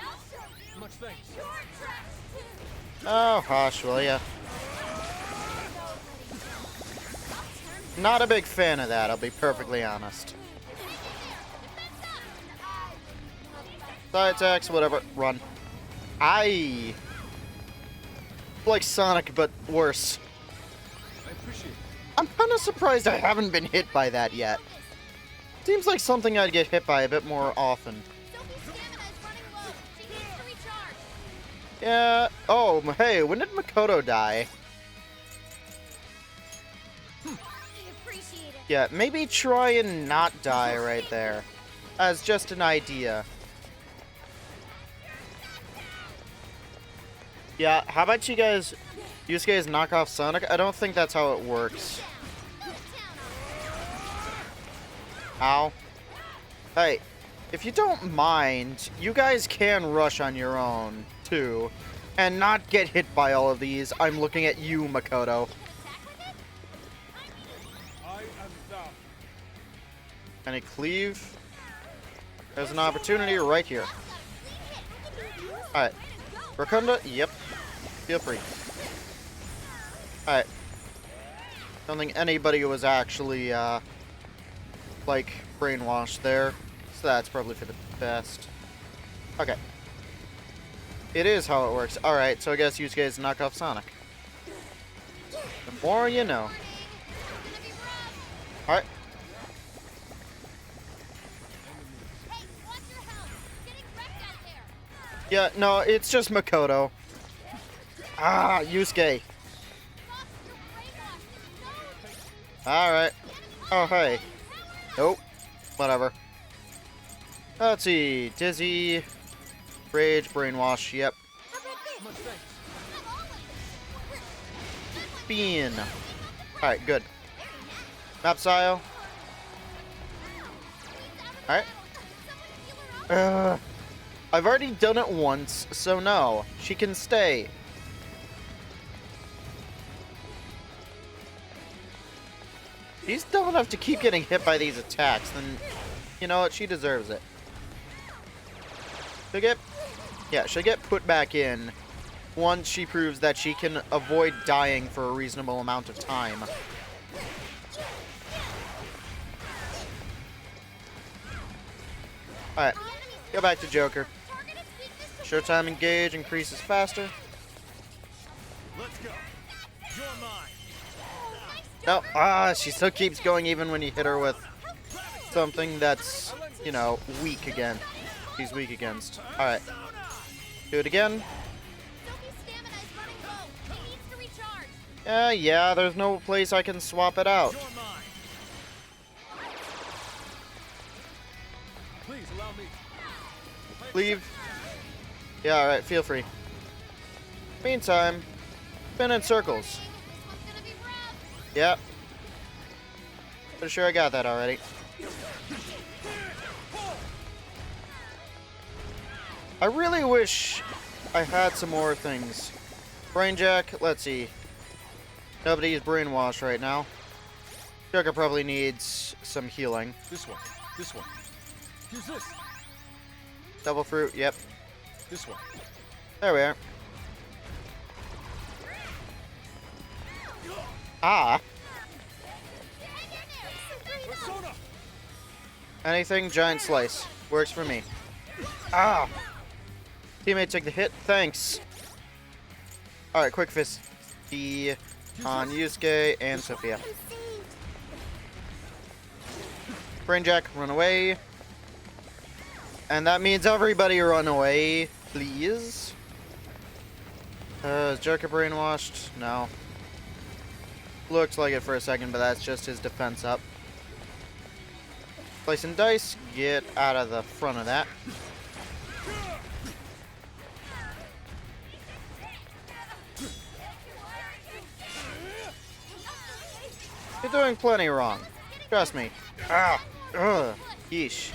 I'll show you. Much thanks. You're trash too. Oh, hush, will ya? Not a big fan of that, I'll be perfectly honest. Side attacks, whatever. Run. I like Sonic, but worse. I appreciate it. I'm kind of surprised I haven't been hit by that yet. Seems like something I'd get hit by a bit more often. Sophie's stamina is running low. She needs to recharge. Yeah. Oh, hey, when did Makoto die? I appreciate it. Yeah, maybe try and not die right there. As just an idea. Yeah, how about you guys knock off Sonic? I don't think that's how it works. Ow. Hey, if you don't mind, you guys can rush on your own, too. And not get hit by all of these. I'm looking at you, Makoto. I am thou. Any cleave? There's an opportunity right here. Alright. Rotunda? Yep. Feel free. Alright. Don't think anybody was actually, like, brainwashed there. So that's probably for the best. Okay. It is how it works. Alright, so I guess you guys knock off Sonic. The more you know. Alright. Hey, watch your health. You're getting wrecked out there. Yeah, no, it's just Makoto. Ah, Yusuke. Alright. Oh, hey. Nope. Whatever. Let's see. Dizzy. Rage, brainwash. Yep. Much thanks. Bean. Alright, good. Map style. Alright. I've already done it once, so no. She can stay. She's dumb enough to keep getting hit by these attacks, then you know what? She deserves it. She'll get put back in once she proves that she can avoid dying for a reasonable amount of time. Alright, go back to Joker. Showtime engage increases faster. Let's go. You're mine. No, she still keeps going even when you hit her with something that's, you know, weak again. She's weak against. Alright. Do it again. Sophie's stamina is running low. It needs to recharge. Yeah, there's no place I can swap it out. You're mine. Please allow me. Leave. Yeah, alright, feel free. Meantime, spin in circles. This one's gonna be rough. Yep. Pretty sure I got that already. I really wish I had some more things. Brain Jack, let's see. Nobody's brainwashed right now. Joker probably needs some healing. This one. This one. Use this. Double fruit, yep. This one. There we are. Ah. Persona. Anything giant slice. Works for me. Ah. Teammate took the hit. Thanks. Alright, quick fist. On Yusuke and Sophia. Brainjack, run away. And that means everybody run away, please. Is Joker brainwashed? No. Looks like it for a second, but that's just his defense up. Slice and dice, get out of the front of that. You're doing plenty wrong. Trust me. Ah! Ugh! Yeesh.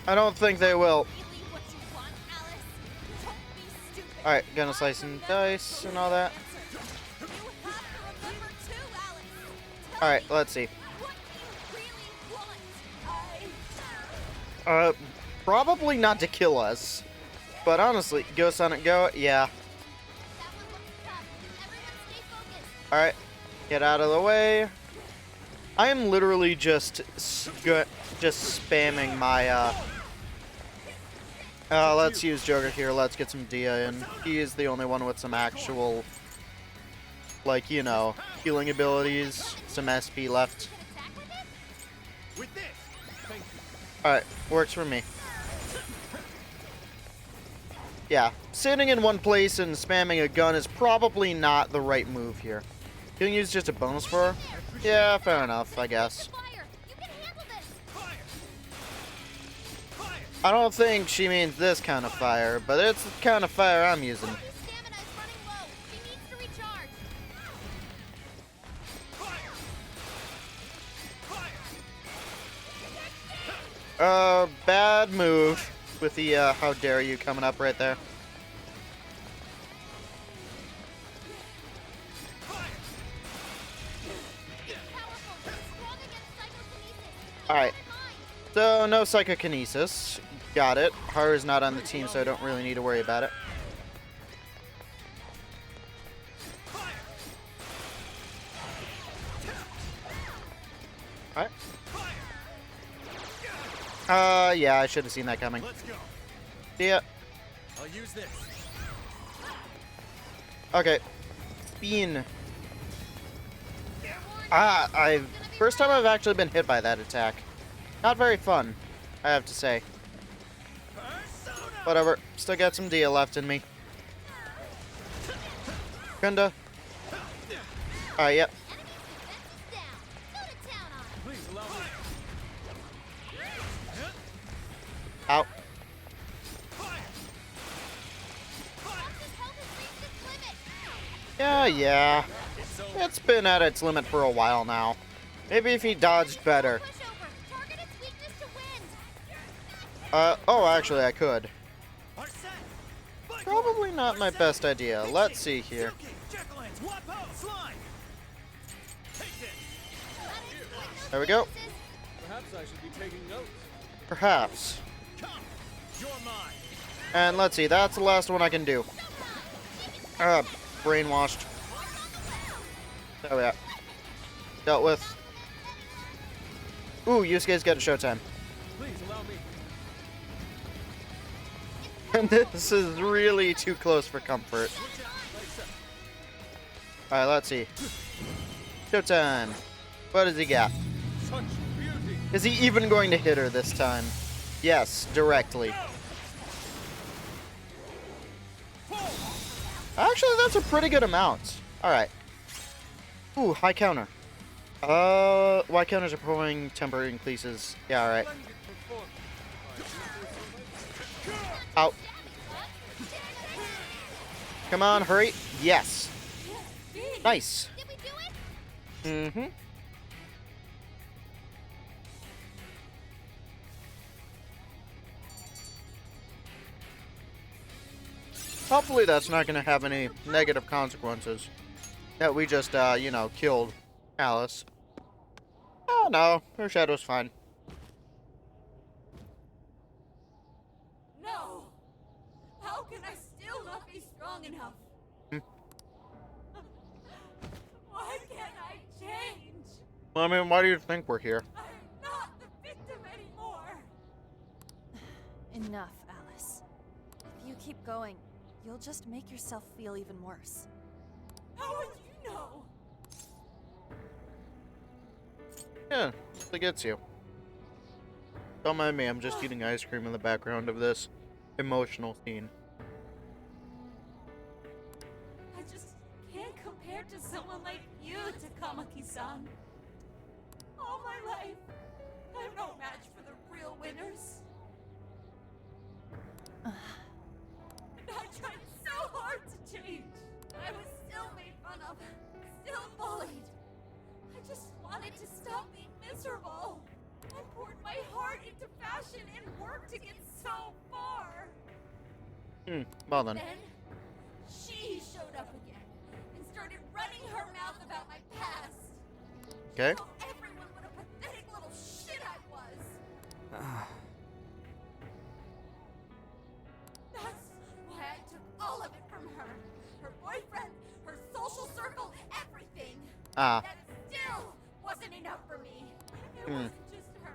I don't think they will. Alright, gonna slice and dice and all that. Alright, let's see. Probably not to kill us. But honestly, go Sonic, go. Yeah. Alright, get out of the way. I am literally just spamming my, let's use Joker here. Let's get some Dia in. He is the only one with some actual, like, you know, healing abilities. Some SP left. Alright, works for me. Yeah, sitting in one place and spamming a gun is probably not the right move here. You can use just a bonus for her? Yeah, fair enough, I guess. I don't think she means this kind of fire, but it's the kind of fire I'm using. Bad move with the, how dare you coming up right there. Alright, so no psychokinesis. Got it. Haru's not on the team, so I don't really need to worry about it. Alright. Yeah, I should have seen that coming. See ya. I'll use this. Okay. Bean. First time I've actually been hit by that attack. Not very fun, I have to say. Whatever. Still got some Dia left in me. Kunda. Alright, yep. Out. Yeah. It's been at its limit for a while now. Maybe if he dodged better. Oh, actually I could. Probably not my best idea. Let's see here. There we go. Perhaps I should be taking notes. Perhaps. And let's see, that's the last one I can do. Brainwashed. There we are. Dealt with. Ooh, Yusuke's got a showtime. Please allow me. And this is really too close for comfort. Alright, let's see. Showtime. What does he got? Such beauty. Is he even going to hit her this time? Yes, directly. Actually, that's a pretty good amount. Alright. Ooh, high counter. Y counters are performing temporary increases. Yeah, alright. Out. Come on, hurry. Yes. Nice. Mm-hmm. Hopefully that's not going to have any negative consequences. That we just, you know, killed Alice. Oh, no. Her shadow's fine. No! How can I still not be strong enough? Why can't I change? Well, I mean, why do you think we're here? I'm not the victim anymore! Enough, Alice. If you keep going, you'll just make yourself feel even worse. How would you know? Yeah, it gets you. Don't mind me, I'm just eating ice cream in the background of this emotional scene. I just can't compare to someone like you, Takamaki-san. All my life, I'm no match for the real winners. And I tried so hard to change. I was still made fun of, still bullied. I just wanted to stop being miserable. I poured my heart into fashion and worked to get so far. Well then. Then, she showed up again and started running her mouth about my past. Okay. Told everyone what a pathetic little shit I was. That's why I took all of it from her. Her boyfriend, her social circle, everything. That still wasn't enough for me. It wasn't just her.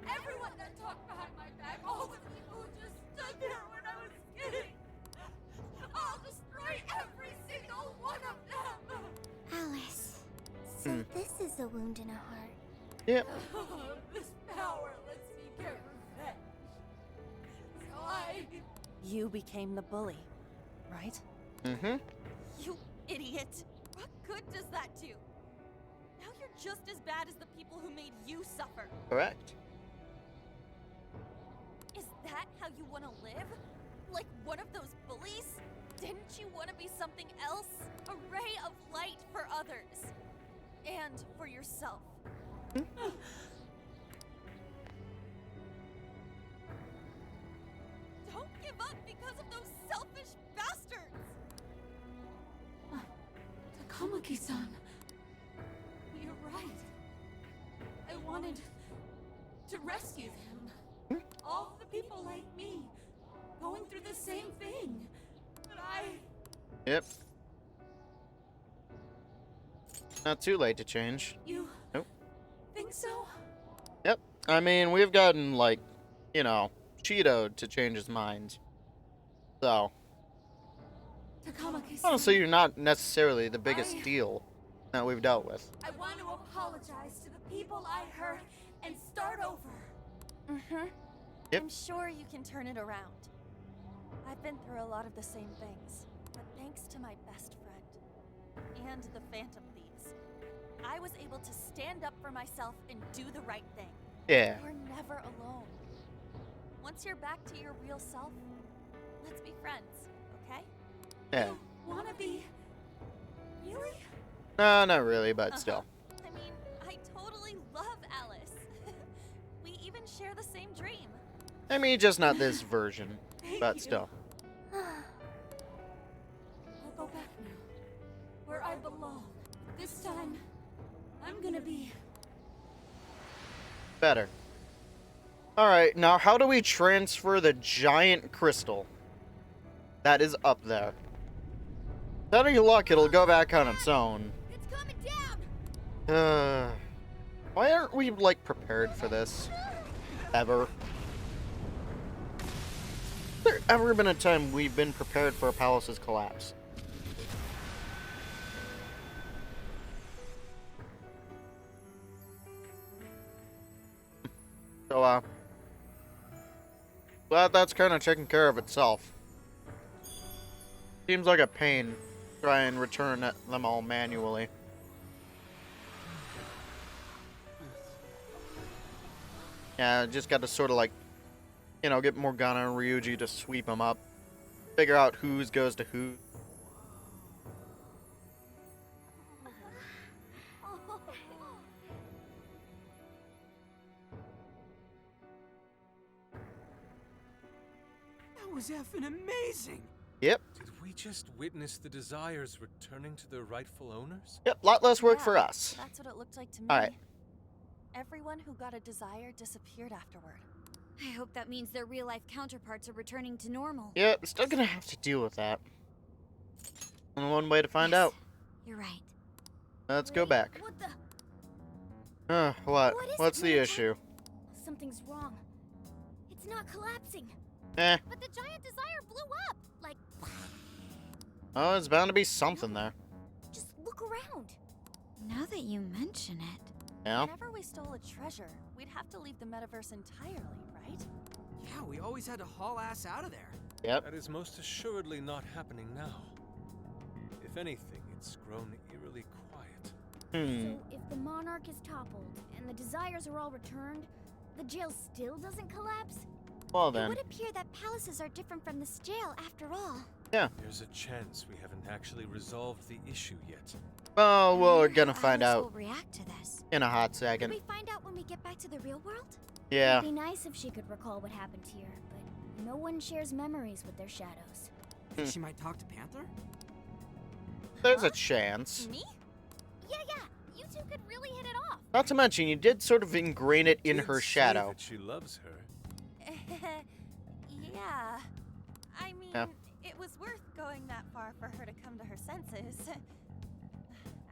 Everyone that talked behind my back, all the people who just stood there when I was kidding. I'll destroy every single one of them. Alice, so this is a wound in a heart. Yep. This power lets me get revenge. So You became the bully, right? Mm-hmm. You idiot! What good does that do? Now you're just as bad as the people who made you suffer. Correct. Is that how you want to live? Like one of those bullies? Didn't you want to be something else? A ray of light for others. And for yourself. Don't give up because of those selfish bastards! Takamaki-san, you're right. I wanted to rescue them. All the people like me, going through the same thing. But Yep. Not too late to change. You Nope. think so? Yep. I mean, we've gotten, like, you know, Cheetoed to change his mind. So, Takamaki-san, honestly, you're not necessarily the biggest deal that we've dealt with. I want to apologize to the people I hurt and start over. Mm-hmm. Yep. I'm sure you can turn it around. I've been through a lot of the same things, but thanks to my best friend and the Phantom Thieves, I was able to stand up for myself and do the right thing. Yeah. You're never alone. Once you're back to your real self, let's be friends, okay? Yeah. Wanna be? Really? No, not really, but still. I mean, I totally love Alice. We even share the same dream. I mean, just not this version, but you. still. I'll go back now, where I belong. This time, I'm gonna be Better. Alright, now how do we transfer the giant crystal that is up there? Without any luck, it'll go back on its own. It's coming down. Why aren't we, like, prepared for this? Ever? Has there ever been a time we've been prepared for a palace's collapse? So, glad that's kind of taking care of itself. Seems like a pain to try and return them all manually. Yeah, just got to sort of, like, you know, get Morgana and Ryuji to sweep them up. Figure out whose goes to who. That was effing amazing! Yep. Did we just witness the desires returning to their rightful owners? Yep, lot less work Yeah, for us. That's what it looked like to me. Alright. Everyone who got a desire disappeared afterward. I hope that means their real-life counterparts are returning to normal. Yep, still gonna have to deal with that. Only one way to find out. You're right. Let's go back. What the? What? What is What's it, the Magi? issue? Something's wrong. It's not collapsing. Eh. But the giant desire blew up. Like, Oh, there's bound to be something there. just look around. Now that you mention it. Yeah? Whenever we stole a treasure, we'd have to leave the metaverse entirely, right? Yeah, we always had to haul ass out of there. Yep. That is most assuredly not happening now. If anything, it's grown eerily quiet. Hmm. So if the monarch is toppled and the desires are all returned, the jail still doesn't collapse? Well It then. would appear that palaces are different from this jail after all. Yeah. There's a chance we haven't actually resolved the issue yet. Oh, well, we're I wonder gonna how find Alice out will react to this. in a hot Can second. we find out when we get back to the real world? Yeah. It'd be nice if she could recall what happened here, but no one shares memories with their shadows. Think she might talk to Panther? There's a chance. Me? Yeah, you two could really hit it off. Not to mention, you did sort of ingrain it in Did her say shadow. that she loves her. Yeah. I mean, Yeah. it was worth going that far for her to come to her senses.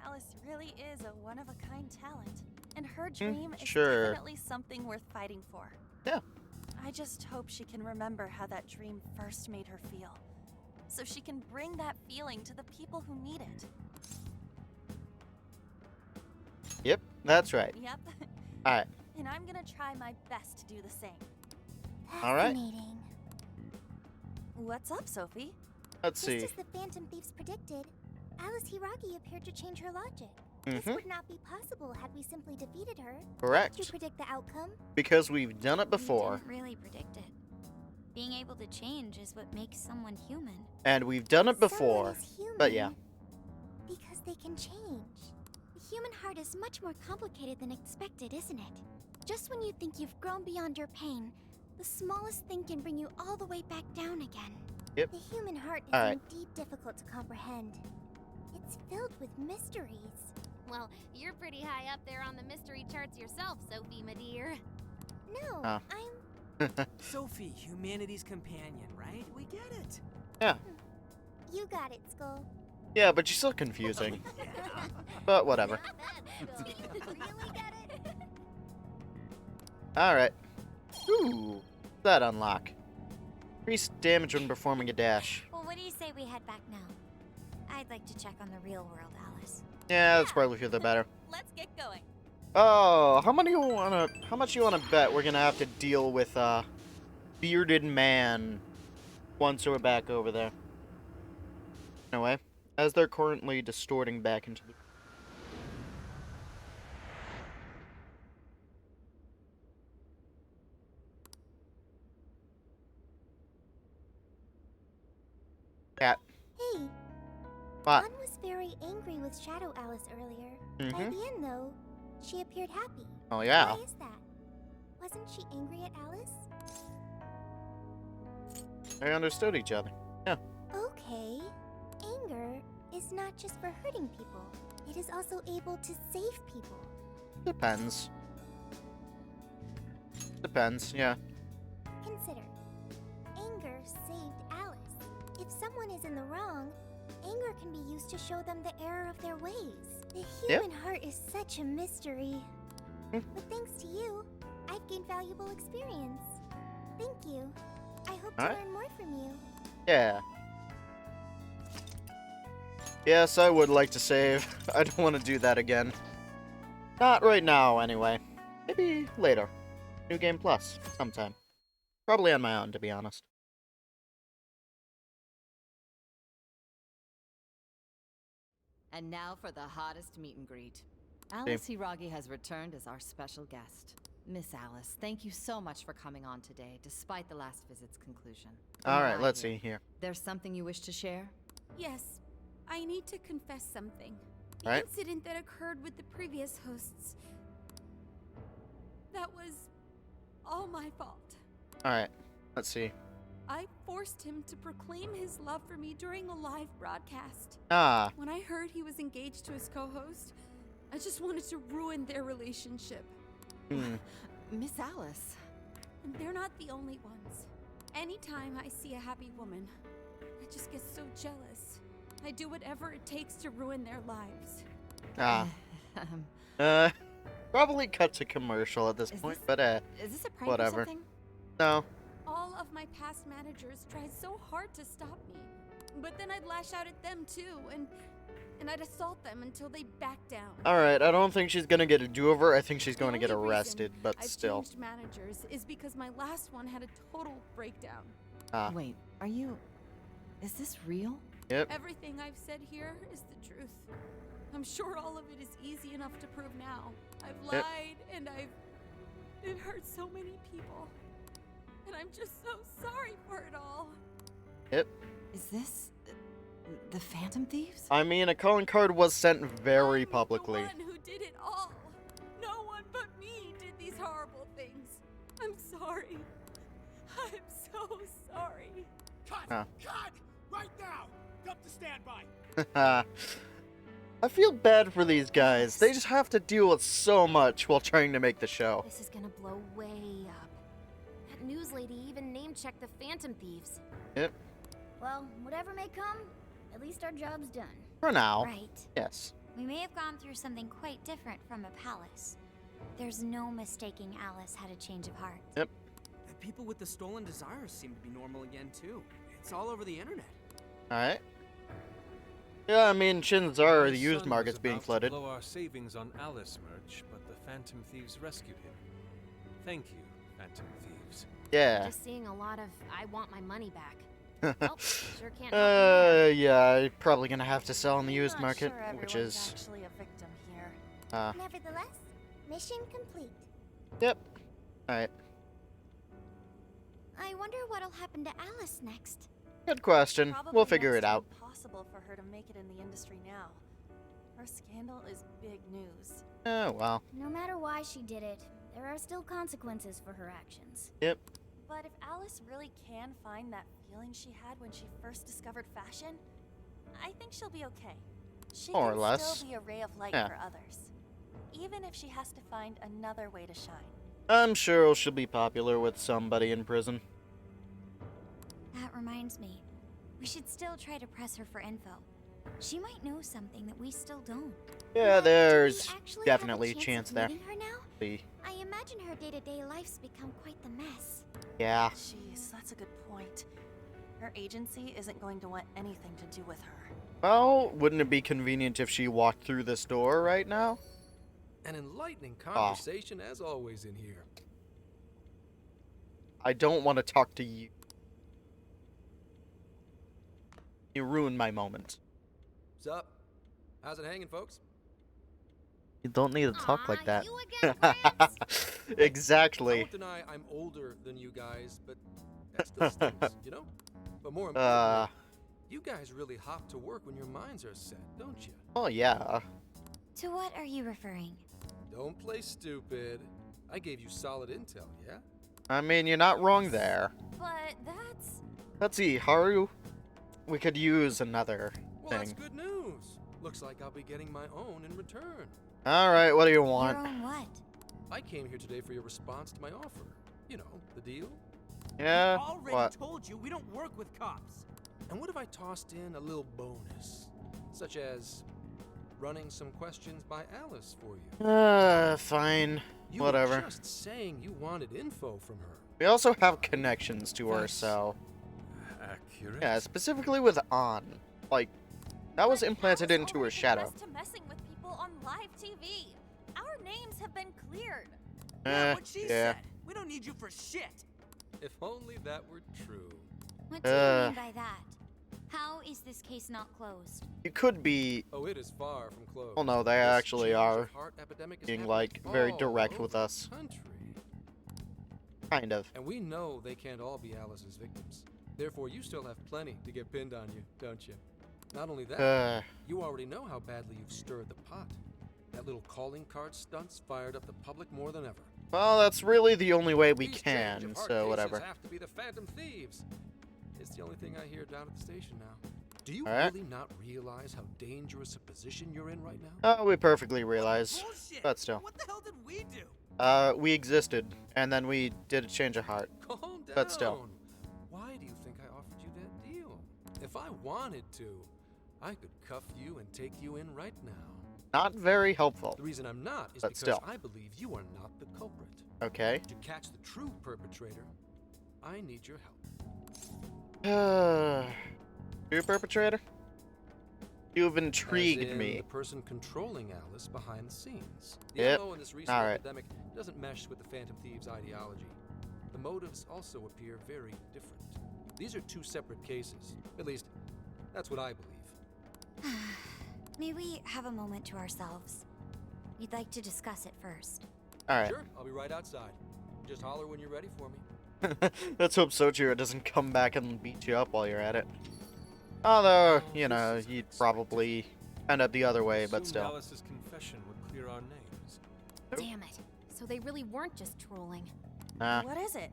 Alice really is a one-of-a-kind talent, and her dream is sure. definitely something worth fighting for. Yeah. I just hope she can remember how that dream first made her feel, so she can bring that feeling to the people who need it. Yep, that's right. Yep. Alright. And I'm gonna try my best to do the same. All right. Fascinating. What's up, Sophie? Let's see. Just as the Phantom Thieves predicted, Alice Hiragi appeared to change her logic. This Mm-hmm. would not be possible had we simply defeated her. Did you Correct. predict the outcome? Because we've done it before. We didn't really predict it. Being able to change is what makes someone human. And we've done it before. Someone is human But yeah. because they can change. The human heart is much more complicated than expected, isn't it? Just when you think you've grown beyond your pain, the smallest thing can bring you all the way back down again. Yep. The human heart is Alright. indeed difficult to comprehend. It's filled with mysteries. Well, you're pretty high up there on the mystery charts yourself, Sophie, my dear. No, Oh. I'm... Sophie, humanity's companion, right? We get it. Yeah. You got it, Skull. Yeah, but you're still confusing. But whatever. Do you really get it? Alright. Ooh. That unlock. Increased damage when performing a dash. Well, what do you say we head back now? I'd like to check on the real world, Alice. Yeah, that's probably for the better. Let's get going. Oh, how much you wanna bet we're gonna have to deal with bearded man once we're back over there? Anyway, as they're currently distorting back into the cat. Hey, What? Dawn was very angry with Shadow Alice earlier. By Mm-hmm. the end, though, she appeared happy. Oh yeah. Why is that? Wasn't she angry at Alice? They understood each other. Yeah. Okay. Anger is not just for hurting people. It is also able to save people. Depends. Depends, yeah. Consider. Anger saved Alice. If someone is in the wrong, anger can be used to show them the error of their ways. The human heart is such a mystery. Hmm. But thanks to you, I've gained valuable experience. Thank you. I hope to Alright. learn more from you. Yeah. Yes, I would like to save. I don't want to do that again. Not right now, anyway. Maybe later. New Game Plus, sometime. Probably on my own, to be honest. And now for the hottest meet and greet. Alice Hiragi has returned as our special guest. Miss Alice, thank you so much for coming on today, despite the last visit's conclusion. Alright, Now let's here. see here. There's something you wish to share? Yes, I need to confess something. The Alright. incident that occurred with the previous hosts. That was all my fault. Alright, let's see. I forced him to proclaim his love for me during a live broadcast. Ah. When I heard he was engaged to his co-host, I just wanted to ruin their relationship. Miss Alice. And they're not the only ones. Anytime I see a happy woman, I just get so jealous. I do whatever it takes to ruin their lives. Probably cut to commercial at this point, but Is this a prank whatever. or something? No. All of my past managers tried so hard to stop me. But then I'd lash out at them too, and I'd assault them until they backed down. Alright, I don't think she's gonna get a do-over. I think she's going to get The only arrested, reason but I've still. changed managers is because my last one had a total breakdown. Wait, is this real? Yep. Everything I've said here is the truth. I'm sure all of it is easy enough to prove now. I've lied and it hurt so many people. And I'm just so sorry for it all. Yep. Is this the Phantom Thieves? I mean, a calling card was sent very publicly. I'm the one who did it all. No one but me did these horrible things. I'm sorry. I'm so sorry. Cut! Right now! Come to standby! I feel bad for these guys. They just have to deal with so much while trying to make the show. This is gonna blow way up. That news lady even name-checked the Phantom Thieves. Yep. Well, whatever may come, at least our job's done. For now. Right. Yes. We may have gone through something quite different from a palace. There's no mistaking Alice had a change of heart. Yep. The people with the stolen desires seem to be normal again, too. It's all over the internet. Alright. Yeah, I mean, chances are My the used son market's was being about to flooded. blow our savings on Alice merch, but the Phantom Thieves rescued him. Thank you, Phantom Thieves. Yeah. Just seeing a lot of "I want my money back." Well, sure can't help me there. Yeah, probably gonna have to sell on the I'm used not market, sure which everyone's is. actually a victim here. Nevertheless, mission complete. Yep. Alright. I wonder what'll happen to Alice next. Good question. Probably We'll figure next it to out. Impossible for her to make it in the industry now. Her scandal is big news. Oh, well. No matter why she did it, there are still consequences for her actions. Yep. But if Alice really can find that feeling she had when she first discovered fashion, I think she'll be okay. She More or can less. still be a ray of light Yeah. for others, even if she has to find another way to shine. I'm sure she'll be popular with somebody in prison. That reminds me. We should still try to press her for info. She might know something that we still don't. Yeah, But do we there's actually definitely have a a chance of there. meeting her now? See. I imagine her day-to-day life's become quite the mess. Yeah. Jeez, that's a good point. Her agency isn't going to want anything to do with her. Well, wouldn't it be convenient if she walked through this door right now? An enlightening conversation as always in here. I don't want to talk to you. You ruined my moment. What's up? How's it hanging, folks? You don't need to talk like that. You again, Gramps? I Exactly. won't deny I'm older than you guys, but that still stings, you know? But more importantly, you guys really hop to work when your minds are set, don't you? Oh, yeah. To what are you referring? Don't play stupid. I gave you solid intel, yeah? I mean, you're not wrong there. But that's... Let's see, Haru. We could use another Well, that's thing. good news. Looks like I'll be getting my own in return. Alright, what do you Your want? own what? I came here today for your response to my offer. You know, the deal. Yeah? Already What? told you we don't work with cops. And what if I tossed in a little bonus? Such as running some questions by Alice for you. Fine. You Whatever. were just saying you wanted info from her. We also have connections to her, That's so... Accurate. Yeah, specifically with An. Like, that was But implanted Alice into her already shadow. confessed to messing with people on live TV. Our names have been cleared. Yeah, what she yeah. said. We don't need you for shit. If only that were true. What do you mean by that? How is this case not closed? You could be... Oh, it is far from close. Oh no, they This actually change are of heart epidemic is being, happening like, very all direct over with the us. country. Kind of. And we know they can't all be Alice's victims. Therefore, you still have plenty to get pinned on you, don't you? Not only that, you already know how badly you've stirred the pot. That little calling card stunt's fired up the public more than ever. Well, that's really the only way we These change can, of heart so cases whatever. have to be the Phantom Thieves. It's the only thing I hear down at the station now. Do you Alright. really not realize how dangerous a position you're in right now? Oh, we perfectly realize. Bullshit. But still. What the hell did we do? We existed, and then we did a change of heart. Calm down. But still. Why do you think I offered you that deal? If I wanted to, I could cuff you and take you in right now. Not very helpful. The reason I'm not is But because still. I believe you are not the culprit. Okay. To catch the true perpetrator, I need your help. You perpetrator? You've intrigued As in me. the person controlling Alice behind the scenes. The Yep. MO in this recent Alright. epidemic doesn't mesh with the Phantom Thieves' ideology. The motives also appear very different. These are two separate cases. At least, that's what I believe. May we have a moment to ourselves? We'd like to discuss it first. Alright. Sure, I'll be right outside. Just holler when you're ready for me. Let's hope Soichiro doesn't come back and beat you up while you're at it. Although, you know, he'd probably end up the other way, but Assumed still. Alice's confession would clear our names. Damn it. So they really weren't just trolling. Nah. What is it?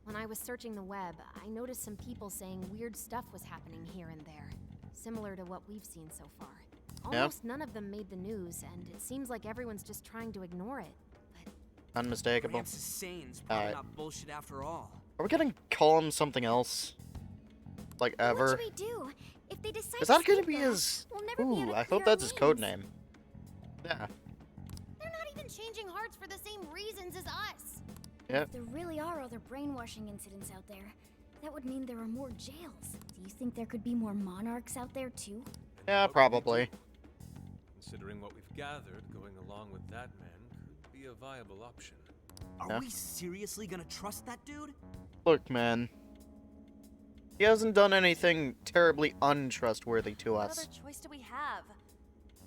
When I was searching the web, I noticed some people saying weird stuff was happening here and there, similar to what we've seen so far. Almost none of them made the news, and it seems like everyone's just trying to ignore it. Unmistakable. Gramps is sane. It's probably Alright. not bullshit after all. Are we gonna call him something else? Like ever? What should we do? If they decide Is that to gonna skip be us, his... we'll never be able Ooh, to I clear hope our that's his code names. name. Yeah. They're not even changing hearts for the same reasons as us. Yep. If there really are other brainwashing incidents out there, that would mean there are more jails. Do you think there could be more monarchs out there too? Yeah, probably. Considering what we've gathered, going along with that man could be a viable option. Are Yeah. we seriously gonna trust that dude? Look, man. He hasn't done anything terribly untrustworthy to What us. other choice do we have?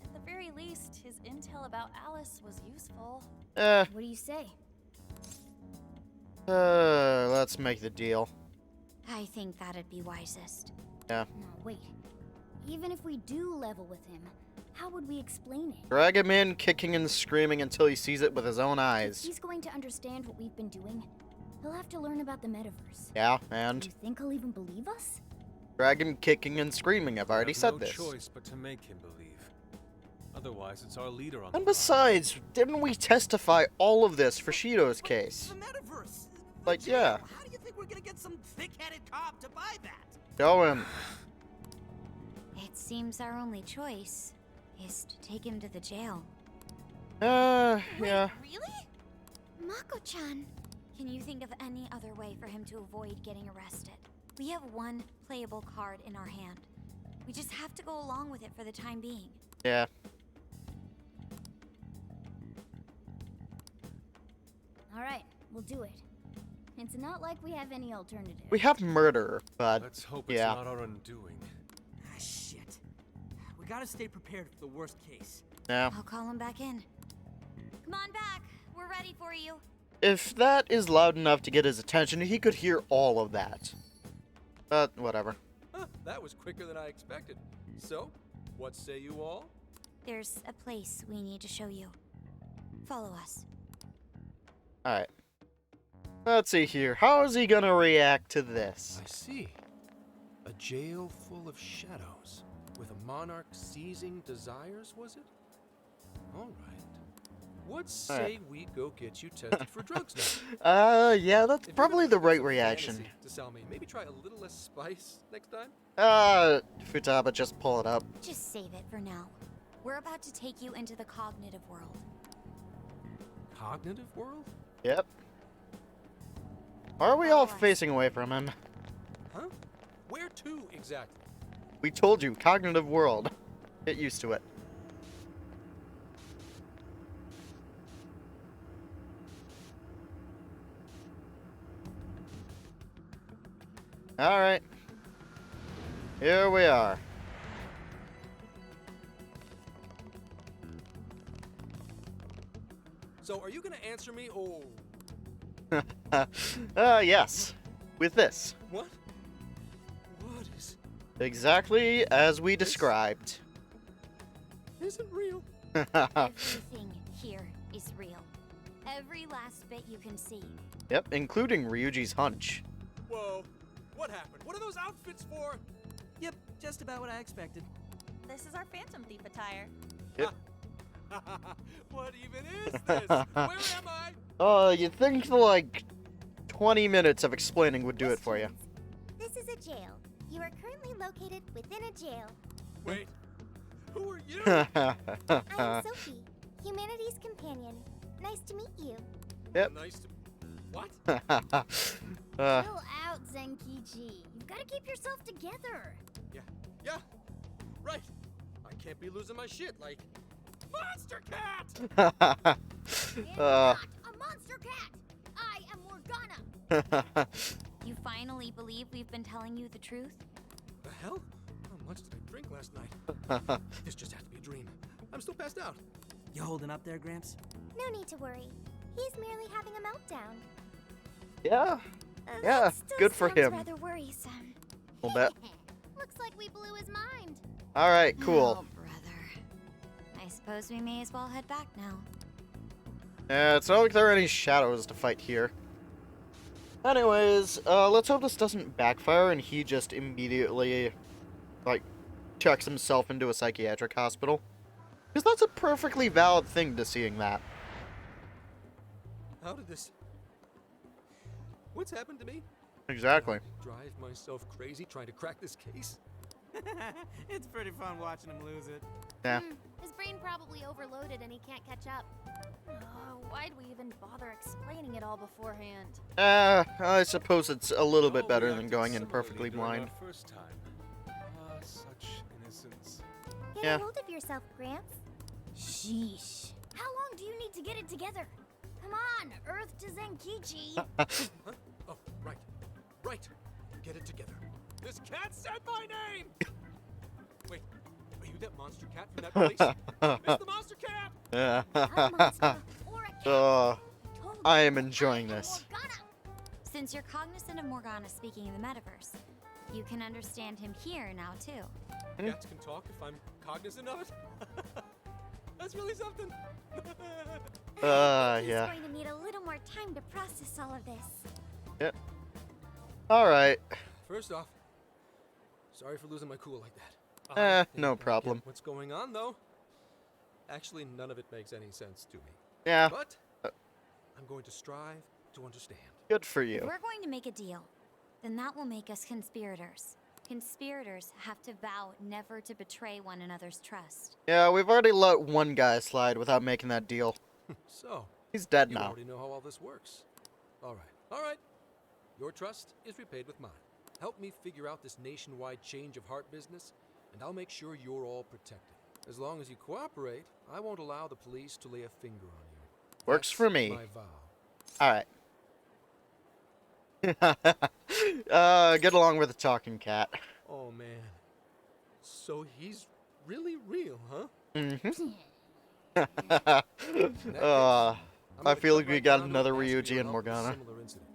At the very least, his intel about Alice was useful. What do you say? Let's make the deal. I think that'd be wisest. Yeah. No, wait. Even if we do level with him, how would we explain it? Drag him in, kicking and screaming until he sees it with his own If eyes. he's going to understand what we've been doing, he'll have to learn about the metaverse. Yeah, Do and you think he'll even believe us? drag him kicking and screaming. I've already We have said no this. choice but to make him believe. Otherwise, it's our leader on And the besides, didn't we testify all of this for Shido's case? The metaverse. Like, jail. yeah. How do you think we're gonna get some thick-headed cop to buy that? Show him. It seems our only choice is to take him to the jail. Yeah. Really? Mako-chan, can you think of any other way for him to avoid getting arrested? We have one playable card in our hand. We just have to go along with it for the time being. Yeah. Alright, we'll do it. It's not like we have any alternative. We have murder, but Let's hope it's yeah. not our undoing. Ah, shit. We gotta stay prepared for the worst case. Yeah. I'll call him back in. Come on back. We're ready for you. If that is loud enough to get his attention, he could hear all of that. But whatever. Huh, that was quicker than I expected. So, what say you all? There's a place we need to show you. Follow us. Alright. Let's see here. How is he gonna react to this? I see. A jail full of shadows. With a monarch seizing desires, was it? Alright. What say we go get you tested for drugs now? Yeah, that's If you're probably gonna the look right for reaction. fantasy to sell me, maybe try a little less spice next time? Futaba, just pull it up. Just save it for now. We're about to take you into the cognitive world. Cognitive world? Yep. Why are we all facing away from him? Huh? Where to exactly? We told you, cognitive world. Get used to it. Alright. Here we are. So, are you gonna answer me or Yes. With this. what? What is Exactly as we described. isn't real? Everything here is real. Every last bit you can see. Yep, including Ryuji's hunch. Whoa. What happened? What are those outfits for? Yep, just about what I expected. This is our Phantom Thief attire. Yep. What even is this? Where am I? You think like 20 minutes of explaining would do it for you. This is a jail. You are currently located within a jail. Wait, who are you? I'm Sophie, humanity's companion. Nice to meet you. Yep. Nice to... What? Chill out, Zenkichi. You've got to keep yourself together. Yeah, right. I can't be losing my shit like... Monster Cat! You're not a monster cat. I am Morgana. You finally believe we've been telling you the truth? The hell? How much did I drink last night? This just has to be a dream. I'm still passed out. You holding up there, Gramps? No need to worry. He's merely having a meltdown. Yeah. Yeah, That still good for sounds him. rather worrisome. A little bit. Looks like we blew his mind. All right, cool. Oh, brother. I suppose we may as well head back now. Yeah, it's not like there are any shadows to fight here. Anyways, let's hope this doesn't backfire and he just immediately, like, checks himself into a psychiatric hospital. Because that's a perfectly valid thing to seeing that. How did this... What's happened to me? Exactly. Drive myself crazy trying to crack this case? It's pretty fun watching him lose it. Yeah. His brain probably overloaded and he can't catch up. Why'd we even bother explaining it all beforehand? I suppose it's a little bit Oh, better we than acted going in similarly perfectly during our blind. First time. Such innocence. Get Yeah. a hold of yourself, Gramps. Sheesh. How long do you need to get it together? Come on, Earth to Zenkichi. Huh? Oh, right. Right. Get it together. This cat said my name! Wait, are you that monster cat from that place? Mr. Monster Cat! A monster or a cat. Told I you, am enjoying I am this. Morgana. Since you're cognizant of Morgana speaking in the metaverse, you can understand him here now, too. Cats can talk if I'm cognizant of it? That's really something. He's Yeah. going to need a little more time to process all of this. Yep. Alright. First off, sorry for losing my cool like that. I think No I problem. get what's going on, though? Actually, none of it makes any sense to me. Yeah. But I'm going to strive to understand. Good for If you. we're going to make a deal, then that will make us conspirators. Conspirators have to vow never to betray one another's trust. Yeah, we've already let one guy slide without making that deal. So, He's dead you now. already know how all this works. All right. Your trust is repaid with mine. Help me figure out this nationwide change of heart business, and I'll make sure you're all protected. As long as you cooperate, I won't allow the police to lay a finger on you. Works for me. My vow. Alright. Get along with the talking cat. Oh man. So he's really real, huh? Mm-hmm. In that case, I'm I gonna feel cut like we right got down to another asking your Ryuji and help with a Morgana. similar incident.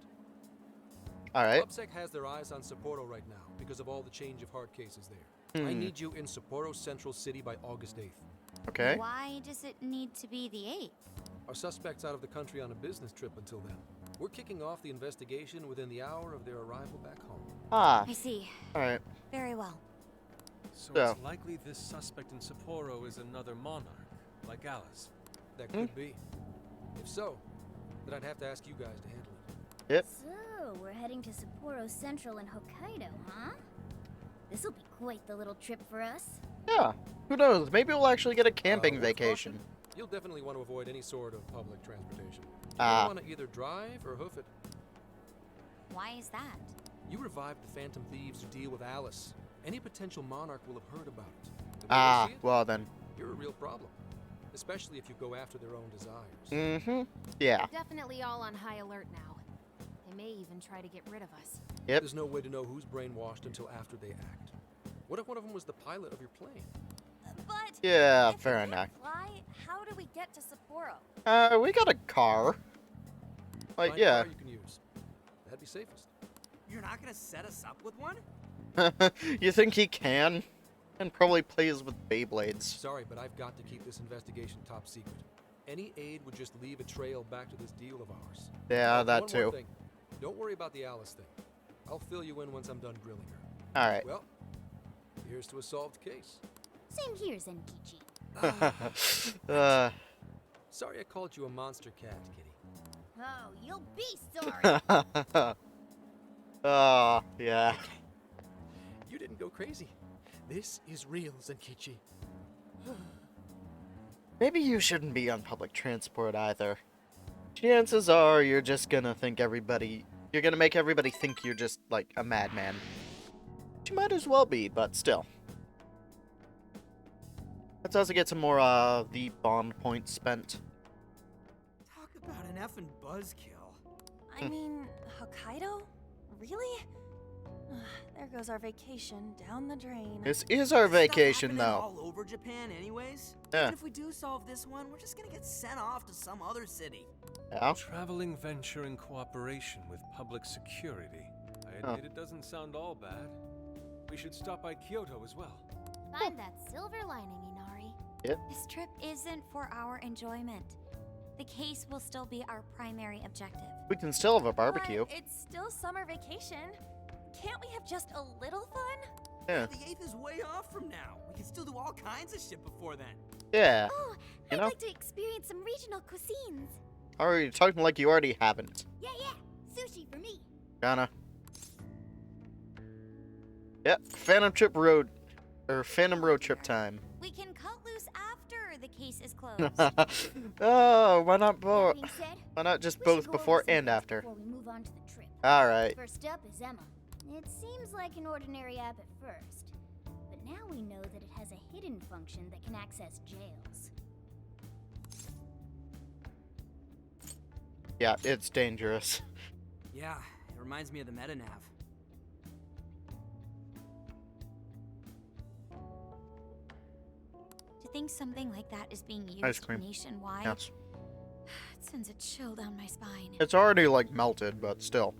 Alright. Upsec has their eyes on Sapporo right now because of all the change of heart cases there. I need you in Sapporo Central City by August 8th. Okay. Why does it need to be the 8th? Our suspect's out of the country on a business trip until then. We're kicking off the investigation within the hour of their arrival back home. Ah. I see. Alright. Very well. So So. it's likely this suspect in Sapporo is another monarch, like Alice. That could be. If so, then I'd have to ask you guys to handle it. Yep. So, we're heading to Sapporo Central in Hokkaido, huh? This'll be quite the little trip for us. Yeah. Who knows? Maybe we'll actually get a camping With vacation. caution, you'll definitely want to avoid any sort of public transportation. Ah. You want to either drive or hoof it. Why is that? You revived the Phantom Thieves who deal with Alice. Any potential monarch will have heard about it. The way I Ah, see it, well then. you're a real problem. Especially if you go after their own desires. Mm-hmm. Yeah. Definitely all on high alert now. They may even try to get rid of us. Yep. There's no way to know who's brainwashed until after they act. What if one of them was the pilot of your plane? But Yeah, if we fair can't enough. fly, how do we get to Sapporo? We got a car. Like, Find a yeah. car you can use. That'd be safest. You're not gonna set us up with one? You think he can? And probably plays with Beyblades. Sorry, but I've got to keep this investigation top secret. Any aid would just leave a trail back to this deal of ours. Yeah, Oh, that one more too. thing. Don't worry about the Alice thing. I'll fill you in once I'm done grilling her. All right. Well, here's to a solved case. Same here, Zenkichi. Sorry I called you a monster cat, kitty. Oh, you'll be sorry. Oh, yeah. You didn't go crazy. This is real, Zenkichi. Maybe you shouldn't be on public transport either. Chances are you're just gonna think you're gonna make everybody think you're just, like, a madman. You might as well be, but still. Let's also get some more, the bond points spent. Talk about an effing buzzkill. I mean, Hokkaido? Really? There goes our vacation down the drain. This is our vacation, Stuff though. all over Japan anyways. Yeah. And if we do solve this one, we're just gonna get sent off to some other city. Yeah. Traveling venture in cooperation with public security. I admit it doesn't sound all bad. We should stop by Kyoto as well. Find that silver lining, Inari. Yep. This trip isn't for our enjoyment. The case will still be our primary objective. We can still have a barbecue. But it's still summer vacation. Can't we have just a little fun? Yeah. The 8th is way off from now. We can still do all kinds of shit before then. Yeah. Oh, You I'd know? like to experience some regional cuisines. Are you talking like you already haven't? Yeah. Sushi for me. Gonna. Yep. Phantom road trip time. We can cut loose after the case is closed. Oh, why not both? That being said, Why not just we should both go before over some and things after? Before we move on to the trip. All right. First up is Emma. It seems like an ordinary app at first, but now we know that it has a hidden function that can access jails. Yeah, it's dangerous. Yeah, it reminds me of the metanav. To think something like that is being Ice used cream. nationwide, Yes. it sends a chill down my spine. It's already, like, melted, but still.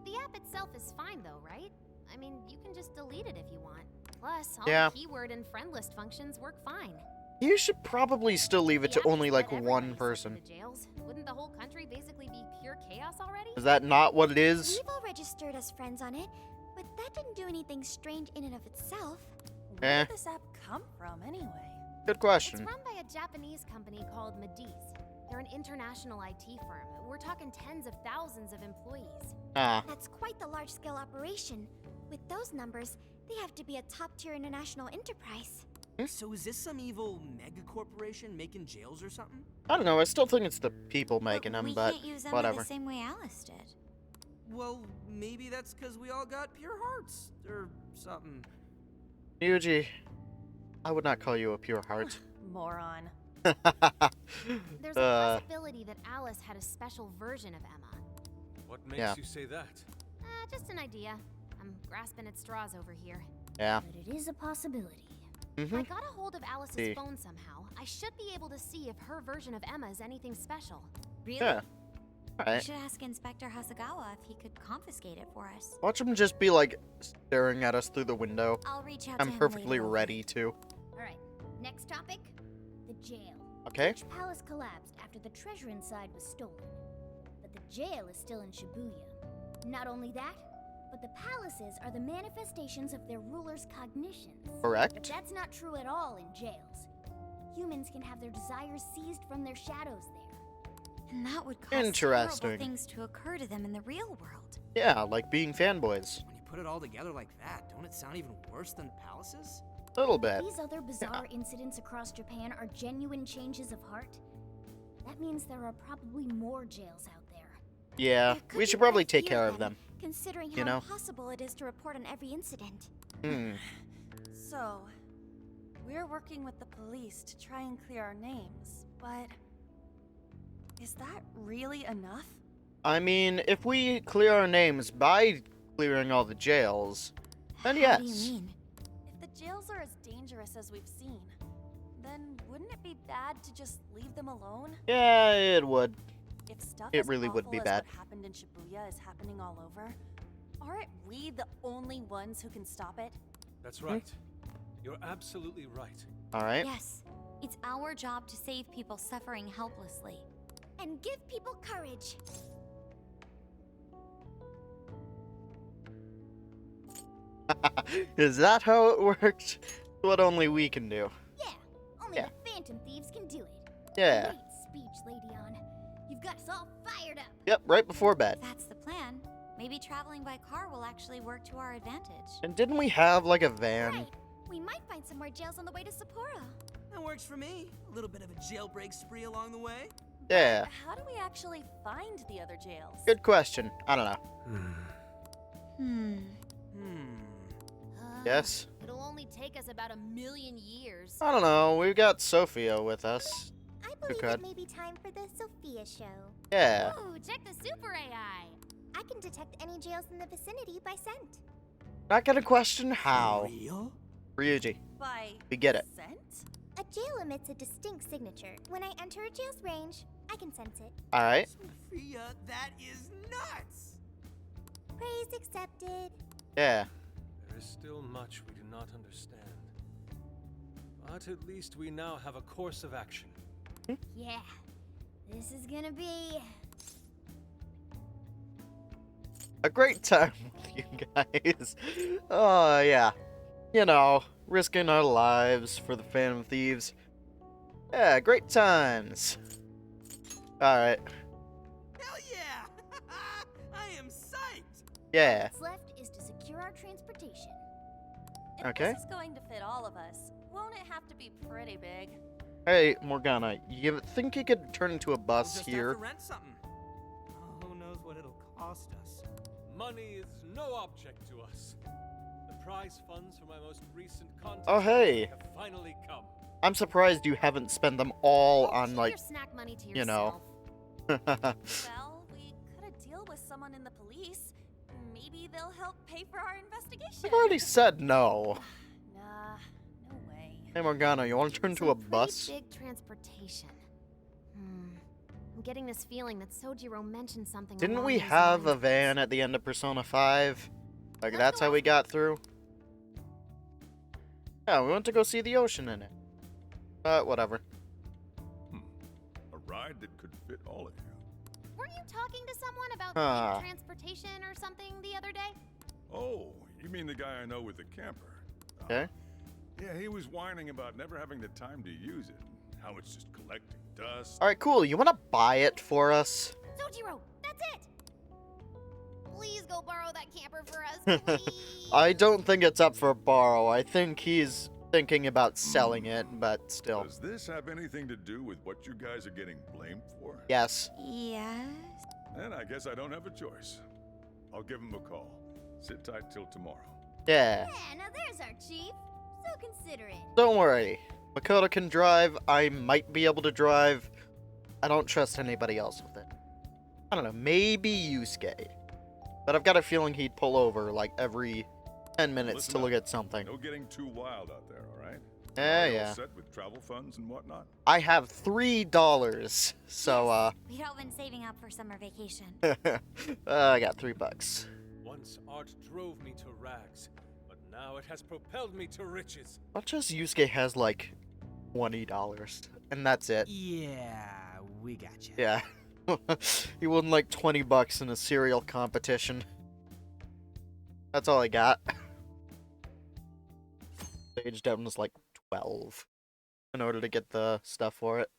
The app itself is fine though, right? I mean, you can just delete it if you want. Plus, all Yeah. the keyword and friend list functions work fine. You should probably still leave it The to app only, just like, let one everybody slip person. into jails. Wouldn't the whole country basically be pure chaos already? Is that not what it is? We've all registered as friends on it, but that didn't do anything strange in and of itself. Where Eh. did this app come from anyway? Good It's question. run by a Japanese company called Mediz. They're an international IT firm. We're talking tens of thousands of employees. Ah. That's quite the large-scale operation. With those numbers, they have to be a top-tier international enterprise. So is this some evil mega corporation making jails or something? I don't know. I still think it's the people making them, we but can't use them whatever. the same way Alice did. Well, maybe that's because we all got pure hearts or something. Yuji, I would not call you a pure heart. Moron. There's a possibility that Alice had a special version of Emma. What makes Yeah. you say that? Just an idea. I'm grasping at straws over here. Yeah. But it is a possibility. If I Mm-hmm. got a hold of Alice's See. phone somehow, I should be able to see if her version of Emma is anything special. Really? Yeah. We Alright. should ask Inspector Hasagawa if he could confiscate it for us. Watch him just be, like, staring at us through the window. I'll reach out I'm to him perfectly later. ready to. Alright, next topic. The jail. Okay. Each palace collapsed after the treasure inside was stolen. But the jail is still in Shibuya. Not only that, but the palaces are the manifestations of their rulers' cognitions. Correct. But that's not true at all in jails. Humans can have their desires seized from their shadows there. And that would cause Interesting. horrible things to occur to them in the real world. Yeah, like being fanboys. When you put it all together like that, don't it sound even worse than palaces? A little bit. These other bizarre incidents across Japan are genuine changes of heart. That means there are probably more jails out there. Yeah, There could we be should probably quite a take few care of of them. Considering You how know? impossible it is to report on every incident. Hmm. So, we're working with the police to try and clear our names, but is that really enough? I mean, if we clear our names by clearing all the jails, then How yes. do you mean? If the jails are as dangerous as we've seen, then wouldn't it be bad to just leave them alone? Yeah, it would. If stuff It as really would awful be as bad. what happened in Shibuya is happening all over, aren't we the only ones who can stop it? That's right. You're absolutely right. Alright. Yes, it's our job to save people suffering helplessly. And give people courage. Is that how it worked? What only we can do. Yeah, only the Phantom Thieves can do it. Yeah. Great speech, Lady On. You've got us all fired up. Yep, right before bed. That's the plan. Maybe traveling by car will actually work to our advantage. And didn't we have, like, a van? Right. We might find some more jails on the way to Sapporo. That works for me. A little bit of a jailbreak spree along the way. Yeah. How do we actually find the other jails? Good question. I don't know. Yes? It'll only take us about 1,000,000 years. I don't know. We've got Sophia with us. I believe it may be time for the Sophia show. Yeah. Ooh, check the super AI. I can detect any jails in the vicinity by scent. Not gonna question how. Real? Ryuji. By We get it. scent? A jail emits a distinct signature. When I enter a jail's range, I can sense it. Alright. Sophia, that is nuts! Praise accepted. Yeah. There is still much we do not understand. But at least we now have a course of action. Yeah. This is gonna be... a great time with you guys. Oh, yeah. You know, risking our lives for the Phantom Thieves. Yeah, great times. Alright. Hell yeah! I am psyched! Yeah. What's left is to secure our transportation. If Okay. this is going to fit all of us, won't it have to be pretty big? Hey, Morgana, you think you could turn into a We'll bus just here? have to rent something. Oh, who knows what it'll cost us? Money is no object to us. The prize funds for my most recent contest Oh, hey. have finally come. I'm surprised you haven't spent them all on, Keep like, your snack money to you know. Well, we could have deal with someone in the police. Maybe they'll help pay for our investigation. I've already said no. Nah, no way. Hey, Morgana, you want to turn into a Some bus? pretty big transportation. I'm getting this feeling that Sojiro mentioned something. Didn't along we those have a lines. van at the end of Persona 5? Like, Let's that's go how we ask- got through? Yeah, we went to go see the ocean in it. But, whatever. A ride that could fit all of you. Weren't you talking to someone about Huh. big transportation or something the other day? Oh, you mean the guy I know with the camper? Okay. Yeah, he was whining about never having the time to use it. How it's just collecting dust. Alright, cool. You want to buy it for us? Sojiro, that's it! Please go borrow that camper for us, please. I don't think it's up for borrow. I think he's thinking about selling it, but still. Does this have anything to do with what you guys are getting blamed for? Yes. Yes. Then I guess I don't have a choice. I'll give him a call. Sit tight till tomorrow. Yeah. Yeah, now there's our chief. So considerate. Don't worry. Makoto can drive. I might be able to drive. I don't trust anybody else with it. I don't know. Maybe Yusuke. But I've got a feeling he'd pull over like every 10 minutes Listen to up. look at something. No getting too wild out there, all right? Yeah, Are you all yeah. set with travel funds and whatnot? I have $3, so We'd all been saving up for summer vacation. I got $3. Once art drove me to rags, but now it has propelled me to riches. Watch as Yusuke has like $20, and that's it. Yeah, we got you. Yeah. He won like $20 in a cereal competition. That's all I got. Stage down was like 12 in order to get the stuff for it.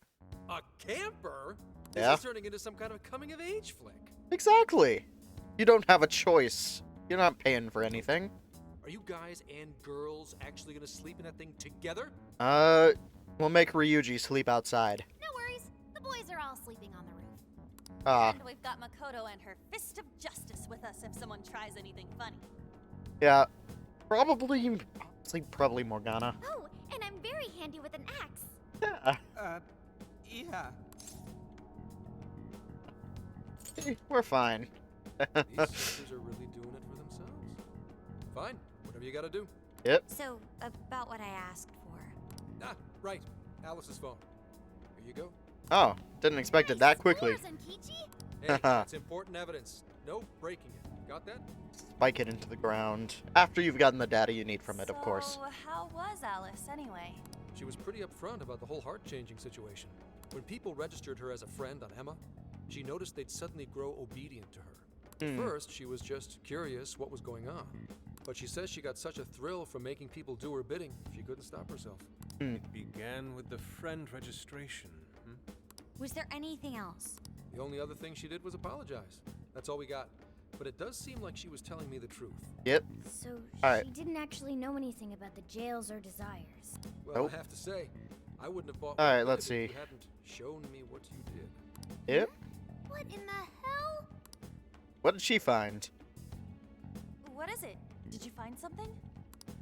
A camper? This Yeah. is turning into some kind of coming-of-age flick. Exactly. You don't have a choice. You're not paying for anything. Are you guys and girls actually gonna sleep in that thing together? We'll make Ryuji sleep outside. No worries. The boys are all sleeping on the roof. And we've got Makoto and her fist of justice with us if someone tries anything funny. Yeah. Probably Morgana. Oh, and I'm very handy with an axe. Yeah. Yeah. We're fine. These sisters are really doing it for themselves. Fine, whatever you gotta do. Yep. So, about what I asked for. Ah, right. Alice's phone. Here you go. Oh, didn't expect it that quickly. Hey, it's important evidence. No breaking it. Got that? Spike it into the ground. After you've gotten the data you need from it, of course. So, how was Alice anyway? She was pretty upfront about the whole heart-changing situation. When people registered her as a friend on Emma, she noticed they'd suddenly grow obedient to her. At first, she was just curious what was going on. but she says she got such a thrill from making people do her bidding, she couldn't stop herself. It began with the friend registration. Was there anything else? The only other thing she did was apologize. That's all we got. But it does seem like she was telling me the truth. Yep. So All she didn't actually know anything about the jails or desires. Well, Nope. I have to say, I wouldn't have bought. All right, one let's bit if see. you hadn't shown me what you did. Yep. What in the hell? What did she find? What is it? Did you find something?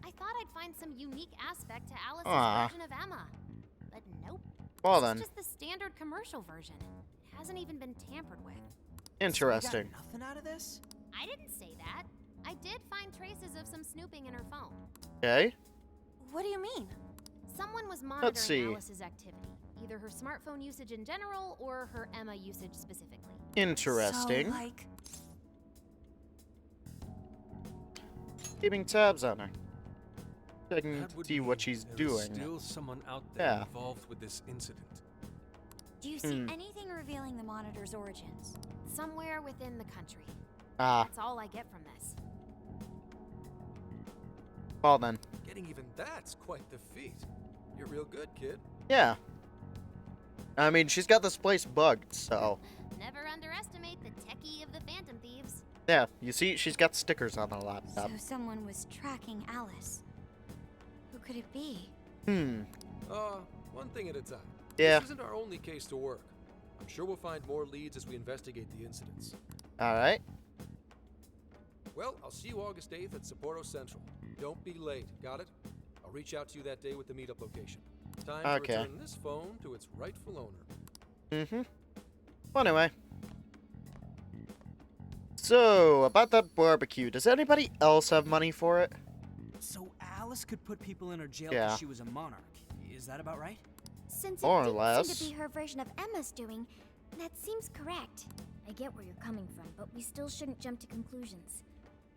I thought I'd find some unique aspect to Alice's Aw. version of Emma. But nope. Well This then. is just the standard commercial version. It hasn't even been tampered with. Interesting. So you got nothing out of this? I didn't say that. I did find traces of some snooping in her phone. Okay. What do you mean? Someone was see. monitoring Alice's activity, either her smartphone usage in general or her Emma usage specifically. Interesting. So, like, Keeping tabs on her. Checking That to would see what she's mean there is doing. still someone out there Yeah. involved with this incident. Do you see anything revealing the monitor's origins? Somewhere within the country. Ah. That's all I get from this. Well then. Getting even that's quite the feat. You're real good, kid. Yeah. I mean, she's got this place bugged, so. Never underestimate the techie of the Phantom Thieves. Yeah, you see, she's got stickers on the laptop. So someone was tracking Alice. Who could it be? One thing at a time. Yeah. This isn't our only case to work. I'm sure we'll find more leads as we investigate the incidents. Alright. Well, I'll see you August 8th at Sapporo Central. Don't be late, got it? I'll reach out to you that day with the meetup location. Time to Okay. return this phone to its rightful owner. Well, anyway. So, about that barbecue, does anybody else have money for it? So Alice could put people in her jail Yeah. because she was a monarch. Is that about right? Since More or it didn't less. seem to be her version of Emma's doing, that seems correct. I get where you're coming from, but we still shouldn't jump to conclusions.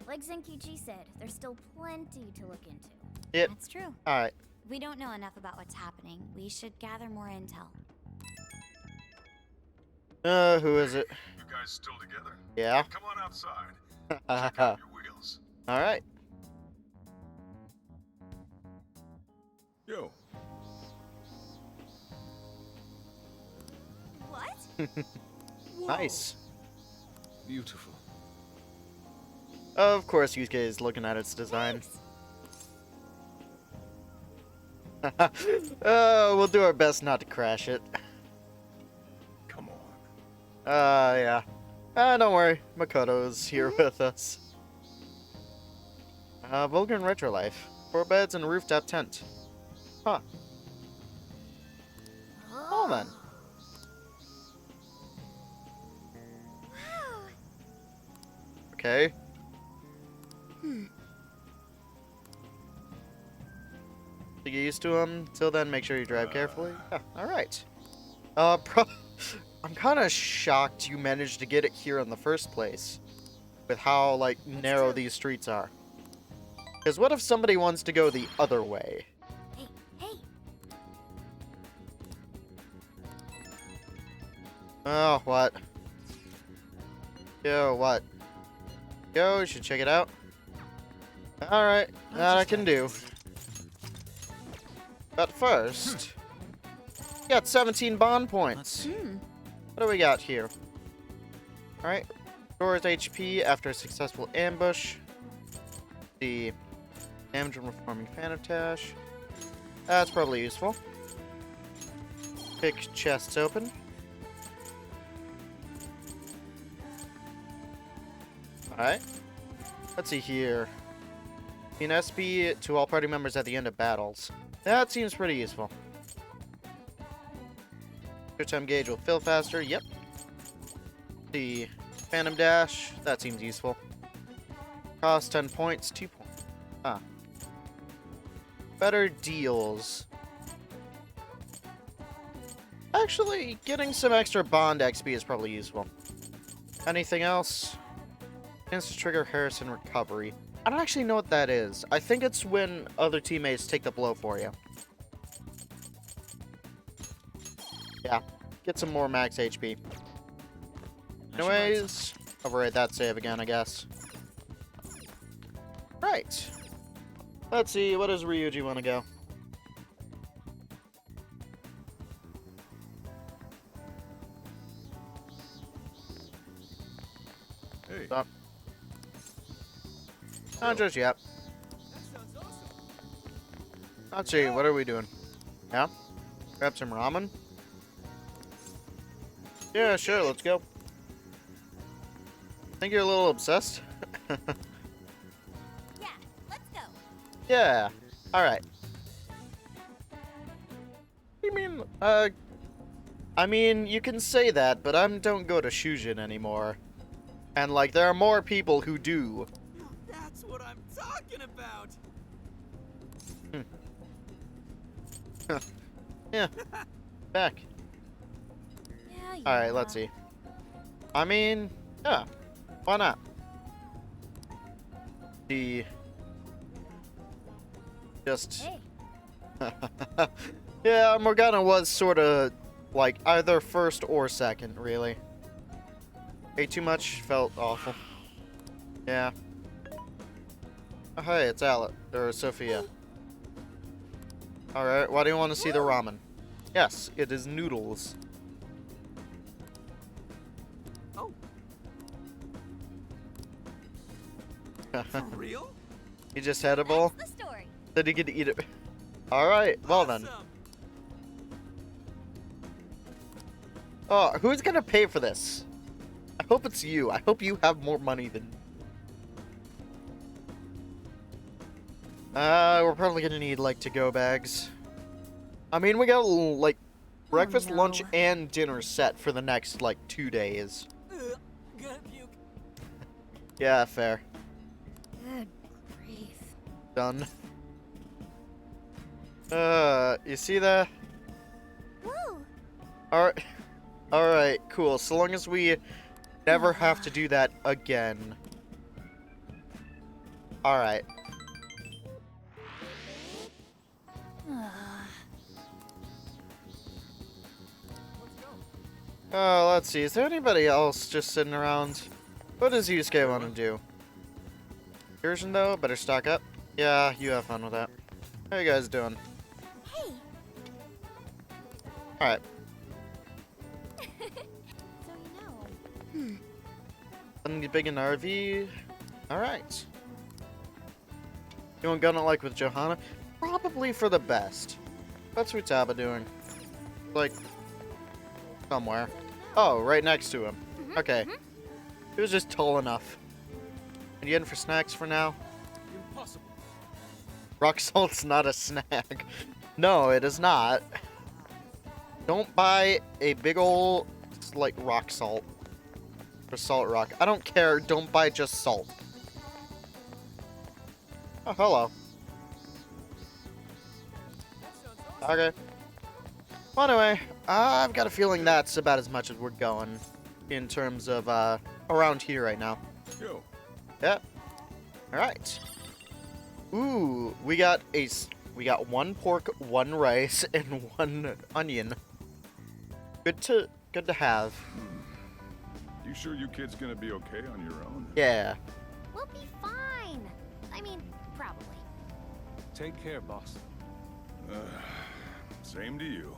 Like Zenkichi said, there's still plenty to look into. Yep. That's true. Alright. We don't know enough about what's happening. We should gather more intel. Who is it? You guys still together? Yeah. Come on outside. Check out your wheels. Alright. Yo, what? Nice. Beautiful. Of course, Yusuke is looking at its design. We'll do our best not to crash it. come on. Yeah. Don't worry. Makoto's here with us. Vulcan Retro Life. 4 beds and a rooftop tent. Huh. Well then. Okay. To get used to them. Till then, make sure you drive carefully. Yeah, alright. I'm kind of shocked you managed to get it here in the first place. With how, like, narrow these streets are. Because what if somebody wants to go the other way? Hey, hey! Oh, what? Yo, what? Yo, you should check it out. Alright, that I can do. But first, got 17 bond points. What do we got here? Alright, restores HP after a successful ambush. The damage from reforming Phantotash. That's probably useful. Pick chests open. Alright. Let's see here. An SP to all party members at the end of battles. That seems pretty useful. Your time gauge will fill faster. Yep. The Phantom Dash. That seems useful. Cost 10 points. 2 points. Ah. Better deals. Actually, getting some extra bond XP is probably useful. Anything else? Instant trigger Harrison recovery. I don't actually know what that is. I think it's when other teammates take the blow for you. Yeah. Get some more max HP. Anyways, override that save again, I guess. Right. Let's see, what does Ryuji want to go? Hey. Stop. Not just yet. Let's see, what are we doing? Yeah? Grab some ramen? Yeah, sure, let's go. Think you're a little obsessed? Yeah, let's go. Yeah. Alright. You mean, I mean, you can say that, but I don't go to Shujin anymore. And, like, there are more people who do. That's what I'm talking about. Yeah. Back. Yeah, Alright, let's see. I mean, yeah. Why not? Just... Yeah, Morgana was sort of, like, either first or second, really. Ate too much, felt awful. Yeah. Oh, hey, it's Alec, or Sophia. Alright, why do you want to see the ramen? Yes, it is noodles. Oh. For real? He just had a bowl? That's the story. Said he could eat it. Alright, well then. Oh, who's gonna pay for this? I hope it's you. I hope you have more money than... we're probably gonna need, like, to-go bags. I mean, we got, like, breakfast, lunch, and dinner set for the next, like, 2 days. Gonna puke. Yeah, fair. Good grief. Done. You see that? Woo! Alright. Alright, cool. So long as we never have to do that again. Alright. Let's see. Is there anybody else just sitting around? What does Yusuke want to do? Excursion, though? Better stock up? Yeah, you have fun with that. How you guys doing? Hey. Alright. So you know. Something big in RV. Alright. You want gun it like with Johanna? Probably for the best. What's Futaba doing? Like, somewhere. Oh, right next to him. Okay. He was just tall enough. And you in for snacks for now? Impossible. Rock salt's not a snack. No, it is not. Don't buy a big ol' like rock salt. Or salt rock. I don't care. Don't buy just salt. Oh, hello. Okay. Well, anyway, I've got a feeling that's about as much as we're going in terms of around here right now. Yo. Yep. All right. Ooh, we got one pork, one rice, and one onion. Good to have. You sure you kids gonna be okay on your own? Yeah. We'll be fine. I mean, probably. Take care, boss. Same to you.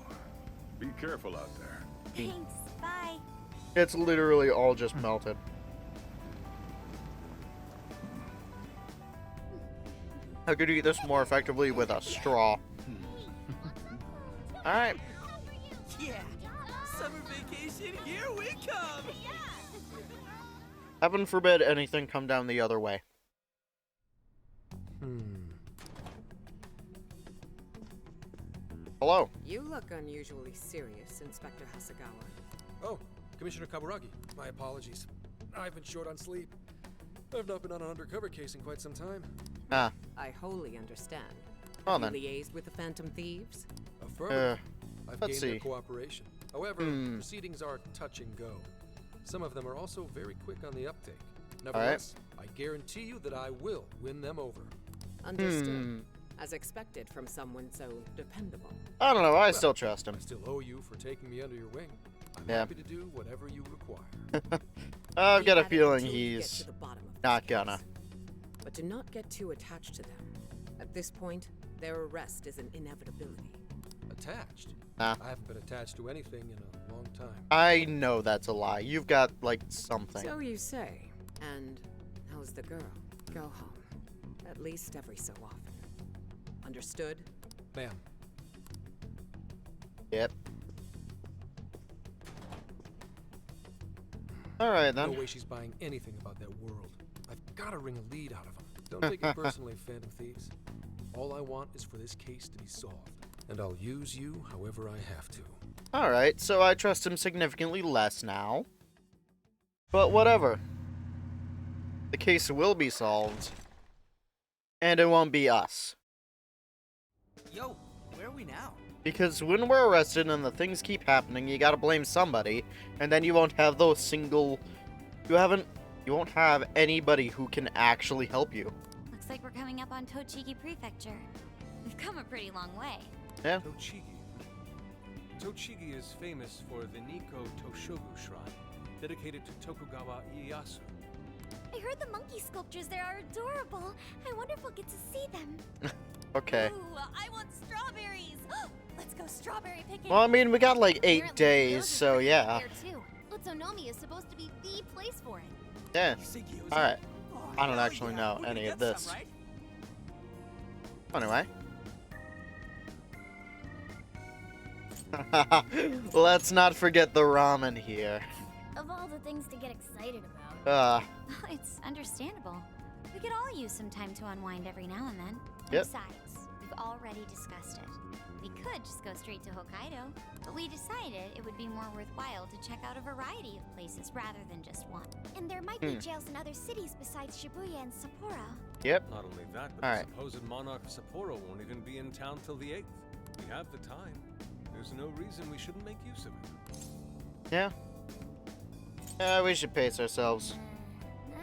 Be careful out there. Thanks. Bye. It's literally all just melted. I could eat this more effectively with a straw. Alright. Yeah. Summer vacation, here we come. Heaven forbid anything come down the other way. Hello. You look unusually serious, Inspector Hasegawa. Oh, Commissioner Kaburagi. My apologies. I've been short on sleep. I've not been on an undercover case in quite some time. Ah. I wholly understand. Well, Have then. you liaised with the Phantom Thieves? Affirmative. I've let's gained their see. cooperation. However, proceedings are touch and go. Some of them are also very quick on the uptake. Nevertheless, I guarantee you that I will win them over. Understood. As expected from someone so dependable. I don't know. I still trust him. I still owe you for taking me under your wing. I'm Yeah. happy to do whatever you require. I've got a Keep at it feeling until you get he's to the bottom of not this gonna. case. but do not get too attached to them. At this point, their arrest is an inevitability. Attached? Nah. I haven't been attached to anything in a long time. I know that's a lie. You've got, like, something. So you say. And how's the girl? Go home. At least every so often. Understood? Ma'am. Yep. Alright then. No way she's buying anything about that world. I've got to wring a lead out of them. Don't take it personally, Phantom Thieves. All I want is for this case to be solved. And I'll use you however I have to. Alright, so I trust him significantly less now. But whatever. The case will be solved. And it won't be us. Yo, where are we now? Because when we're arrested and the things keep happening, you gotta blame somebody. And then you won't have those single... You won't have anybody who can actually help you. Looks like we're coming up on Tochigi Prefecture. We've come a pretty long way. Yeah. Tochigi. Tochigi is famous for the Nikko Toshogu Shrine, dedicated to Tokugawa Ieyasu. I heard the monkey sculptures there are adorable. I wonder if we'll get to see them. Okay. Ooh, I want strawberries. Let's go strawberry picking. Well, I mean, we got like 8 days, so yeah. Utsunomiya is supposed to be the place for it. Yeah. Alright. I don't actually know any of this. Anyway. Let's not forget the ramen here. Of all the things to get excited about. It's understandable. We could all use some time to unwind every now and then. Yep. Besides, we've already discussed it. We could just go straight to Hokkaido, but we decided it would be more worthwhile to check out a variety of places rather than just one. And there might be jails in other cities besides Shibuya and Sapporo. Yep. Not only that, but the supposed monarch of Sapporo won't even be in town till the 8th. We have the time. There's no reason we shouldn't make use of it. Yeah. Yeah, we should pace ourselves.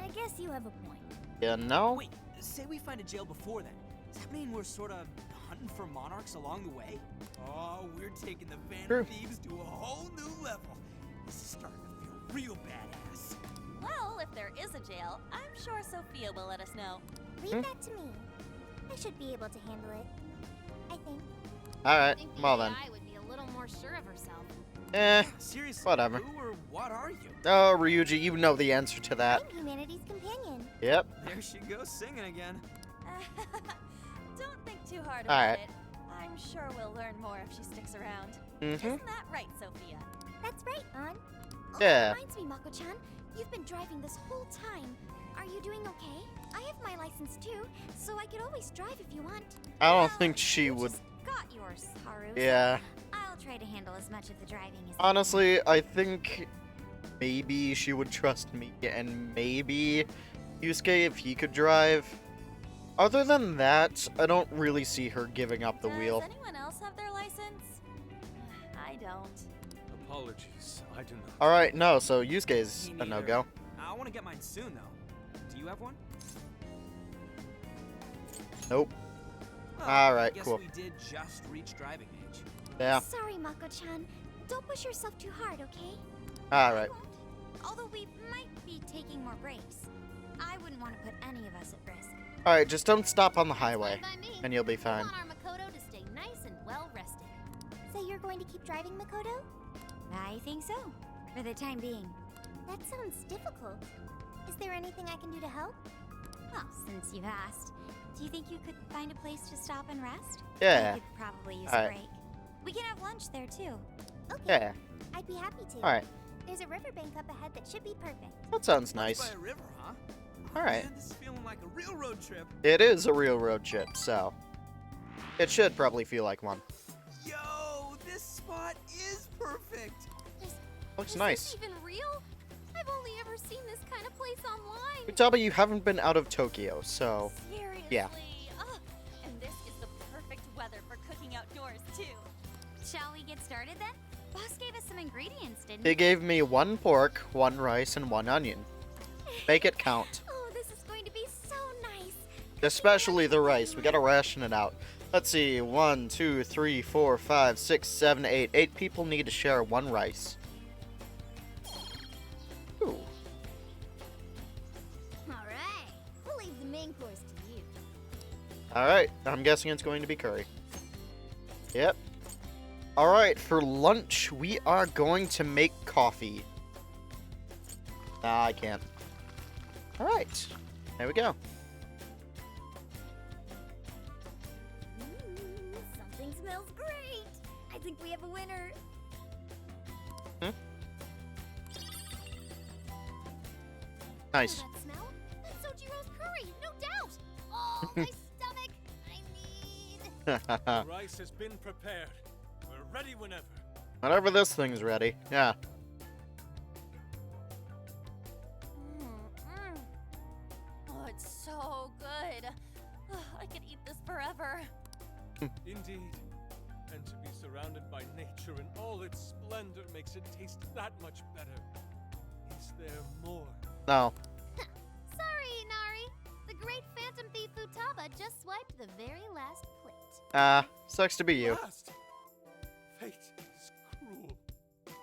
I guess you have a point. Yeah, no? Wait, say we find a jail before then. Does that mean we're sort of hunting for monarchs along the way? Oh, we're taking the Phantom Thieves to a whole new level. This is starting to feel real badass. Well, if there is a jail, I'm sure Sophia will let us know. Leave that to me. I should be able to handle it. I think. Alright, well then. I would be a little more sure of herself. Seriously, whatever. Who or what are you? Oh, Ryuji, you know the answer to that. I'm humanity's companion. Yep. There she goes singing again. Don't think too hard about Alright. it. I'm sure we'll learn more if she sticks around. Mm-hmm. Isn't that right, Sophia? That's right, An. Oh, Yeah. Reminds me, Mako-chan. You've been driving this whole time. Are you doing okay? I have my license too, so I could always drive if you want. I don't think she would. Got yours, Haru. Yeah. I'll try to handle as much of the driving as Honestly, I think maybe she would trust me, and maybe Yusuke if he could drive. Other than that, I don't really see her giving up the wheel. Does anyone else have their license? I don't. Apologies, I do not. Alright, no, so Yusuke's a no-go. I want to get mine soon, though. Do you have one? Nope. Well, Alright, guess cool. we did just reach driving age. Yeah. Sorry, Mako-chan. Don't push yourself too hard, okay? Alright. Although we might be taking more breaks, I wouldn't want to put any of us at risk. Alright, just don't stop on the highway, Fine by me. and you'll be fine. I want our Makoto to stay nice and well rested. So you're going to keep driving, Makoto? I think so, for the time being. That sounds difficult. Is there anything I can do to help? Well, since you've asked, do you think you could find a place to stop and rest? Yeah. We could probably use Alright. a break. We can have lunch there too. Okay. Yeah. I'd be happy to. Alright. There's a riverbank up ahead that should be perfect. That sounds By nice. a river, huh? Alright. Man, this is feeling like a real road trip. It is a real road trip, so it should probably feel like one. Yo, this spot is perfect. Looks Is nice. this even real? I've only ever seen this kind of place online. Good job, you haven't been out of Tokyo, so Seriously. yeah. Ugh. And this is the perfect weather for cooking outdoors, too. Shall we get started then? Boss gave us some ingredients, didn't He gave me 1 pork, 1 rice, and 1 onion. Make it count. Oh, this is going to be so nice. Especially the rice. We gotta ration it out. Let's see. 1, 2, 3, 4, 5, 6, 7, 8. 8 people need to share 1 rice. Ooh. All right. We'll leave the main course Alright, I'm guessing it's going to be curry. Yep. Alright, for lunch, we are going to make coffee. Nah, I can't. Alright, there we go. Something smells great. I think we have a winner. Nice. That smell? That's Sojiro's curry, no doubt. Oh, my stomach. I need. The rice has been prepared. We're ready whenever. Whenever this thing's ready. Yeah. Oh, it's so good. I could eat this forever. Indeed. And to be surrounded by nature in all its splendor makes it taste that much better. Is there more? No. Sorry, Inari. The great phantom thief Futaba just swiped the very last plate. Sucks to be you. Last. Fate is cruel.